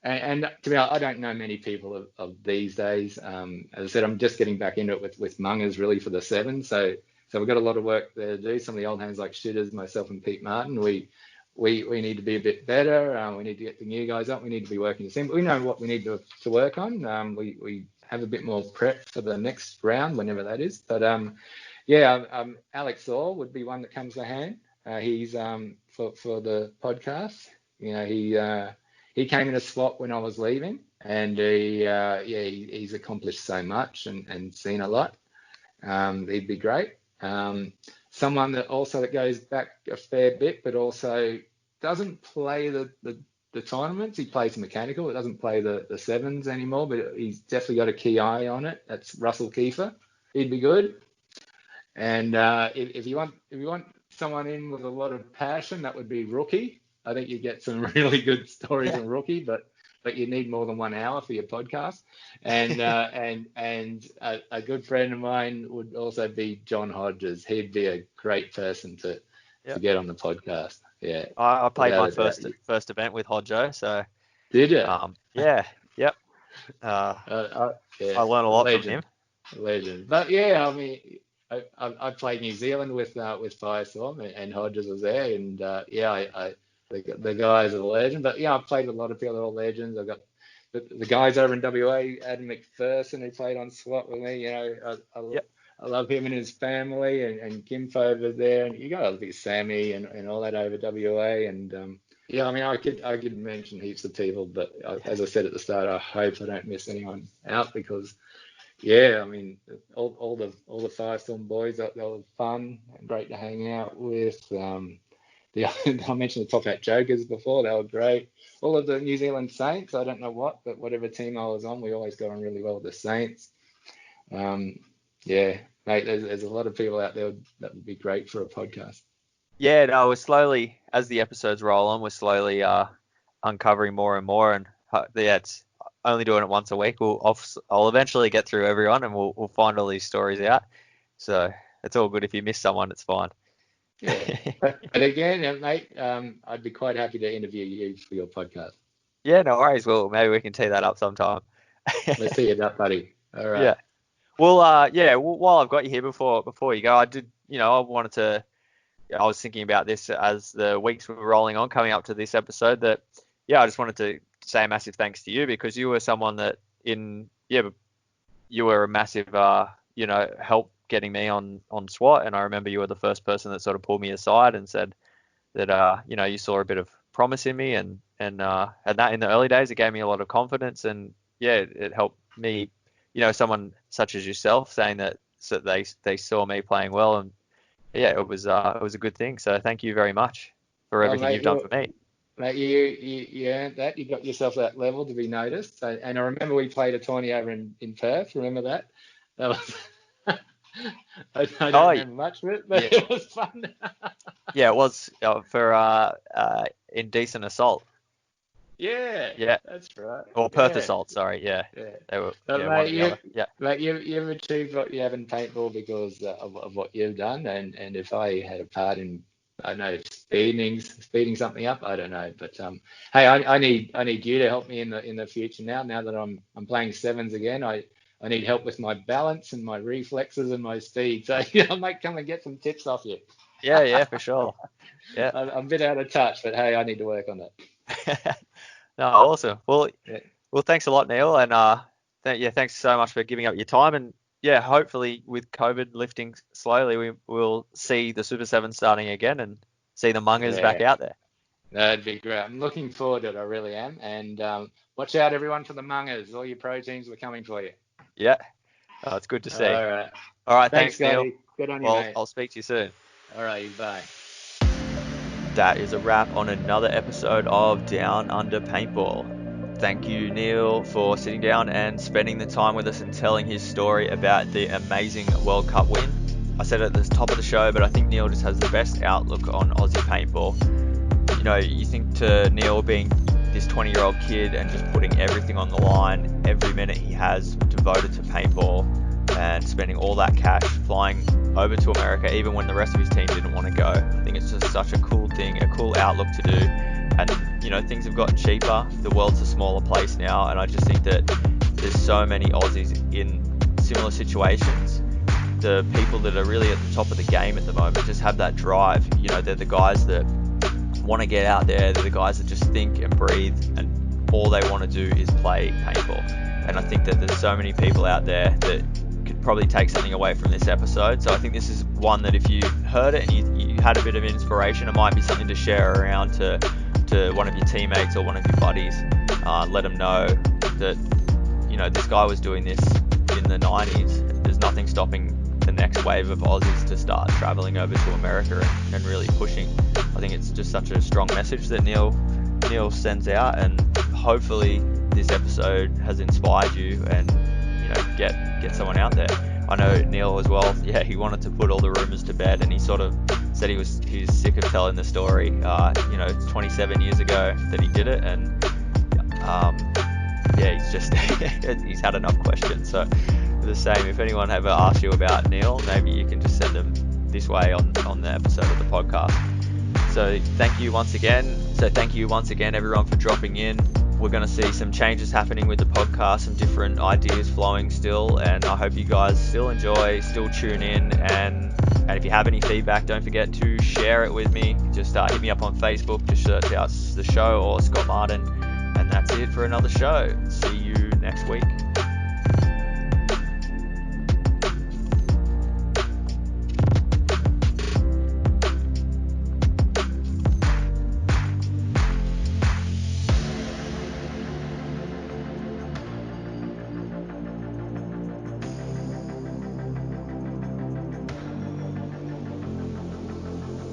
And to be honest, I don't know many people of these days. As I said, I'm just getting back into it with Mungers really for the seven. So we've got a lot of work there to do. Some of the old hands like Shitters, myself and Pete Martin, we need to be a bit better. We need to get the new guys up. We need to be working the same. But we know what we need to work on. We have a bit more prep for the next round, whenever that is. But Alex Orr would be one that comes to hand. He's for the podcast. You know, he came in a SWAT when I was leaving, and he's accomplished so much and seen a lot. He'd be great. Someone that goes back a fair bit, but also doesn't play the tournaments. He plays mechanical. It doesn't play the sevens anymore, but he's definitely got a key eye on it. That's Russell Kiefer. He'd be good. And if you want someone in with a lot of passion, that would be Rookie. I think you get some really good stories on Rookie, but you need more than 1 hour for your podcast. And a good friend of mine would also be John Hodges. He'd be a great person to get on the podcast. Yeah. I played my first event with Hodjo, so did you? Yep. I learned a lot from him. Legend. But yeah, I mean, I played New Zealand with Firestorm, and Hodges was there, and the guys are the legend. But yeah, I've played with a lot of people, all legends. I've got the guys over in WA, Adam McPherson, who played on SWAT with me. You know, I love him and his family, and Kimf over there, and you got to think Sammy and all that over WA. And I mean, I could mention heaps of people, but as I said at the start, I hope I don't miss anyone out, because I mean, all the Firestorm boys, they were fun and great to hang out with. I mentioned the Top Hat Jokers before. They were great. All of the New Zealand Saints, I don't know but whatever team I was on, we always got on really well with the Saints. Mate, there's a lot of people out there that would be great for a podcast. Yeah, no, we're slowly, as the episodes roll on, we're slowly uncovering more and more. And it's only doing it once a week. I'll eventually get through everyone, and we'll find all these stories out. So it's all good. If you miss someone, it's fine. Yeah, but again, mate, I'd be quite happy to interview you for your podcast. Yeah, no worries. Well, maybe we can tee that up sometime. Let's tee it up, buddy. All right. Yeah. Well, while I've got you here, before you go, I was thinking about this as the weeks were rolling on, coming up to this episode, that I just wanted to say a massive thanks to you, because you were someone that you were a massive help getting me on SWAT. And I remember you were the first person that sort of pulled me aside and said that you saw a bit of promise in me, and that in the early days, it gave me a lot of confidence, and it helped me, someone such as yourself saying that, so they saw me playing well, and it was a good thing. So thank you very much for everything you've done for me. Mate, you earned that. You got yourself that level to be noticed. And I remember we played a tourney over in Perth. Remember that? That was I don't remember much of it, but it was fun. It was for indecent assault. Yeah, that's right. Or Perth assault, sorry. Yeah. They were, mate, you've achieved what you have in paintball because of what you've done, and if I had a part in, I don't know, speeding something up, I don't know, but hey, I need you to help me in the future now that I'm playing sevens again. I need help with my balance and my reflexes and my speed. So I might come and get some tips off you. Yeah, for sure. Yeah, I'm a bit out of touch, but hey, I need to work on that. No, awesome. Well, thanks a lot, Neil, and thanks so much for giving up your time. And hopefully with COVID lifting slowly, we will see the Super 7 starting again and see the Mungers back out there. That'd be great. I'm looking forward to it. I really am. And watch out, everyone, for the Mungers. All your pro teams are coming for you. Yeah. Oh, it's good to see. All right. Thanks, Neil. Good on you, mate. I'll speak to you soon. All right. Bye. That is a wrap on another episode of Down Under Paintball. Thank you, Neil, for sitting down and spending the time with us and telling his story about the amazing World Cup win. I said it at the top of the show, but I think Neil just has the best outlook on Aussie paintball. You think to Neil being this 20-year-old kid and just putting everything on the line, every minute he has devoted to paintball, and spending all that cash flying over to America even when the rest of his team didn't want to go. I think it's just such a cool thing, a cool outlook to do, And things have gotten cheaper. The world's a smaller place now, and I just think that there's so many Aussies in similar situations. The people that are really at the top of the game at the moment just have that drive. They're the guys that want to get out there. They're the guys that just think and breathe, and all they want to do is play paintball. And I think that there's so many people out there that could probably take something away from this episode. So I think this is one that if you heard it and you had a bit of inspiration, it might be something to share around to one of your teammates or one of your buddies. Let them know that this guy was doing this in the 90s. There's nothing stopping the next wave of Aussies to start traveling over to America and really pushing. I think it's just such a strong message that Neil sends out, and hopefully this episode has inspired you and get someone out there. I know Neil as well. Yeah, he wanted to put all the rumours to bed, and he sort of said he was sick of telling the story. 27 years ago that he did it, and he's just he's had enough questions. So the same, if anyone ever asks you about Neil, maybe you can just send them this way on the episode of the podcast. So thank you once again everyone for dropping in. We're going to see some changes happening with the podcast, some different ideas flowing still, and I hope you guys still enjoy, still tune in, and if you have any feedback, don't forget to share it with me. Just hit me up on Facebook, just search out the show or Scott Martin, and that's it for another show. See you next week.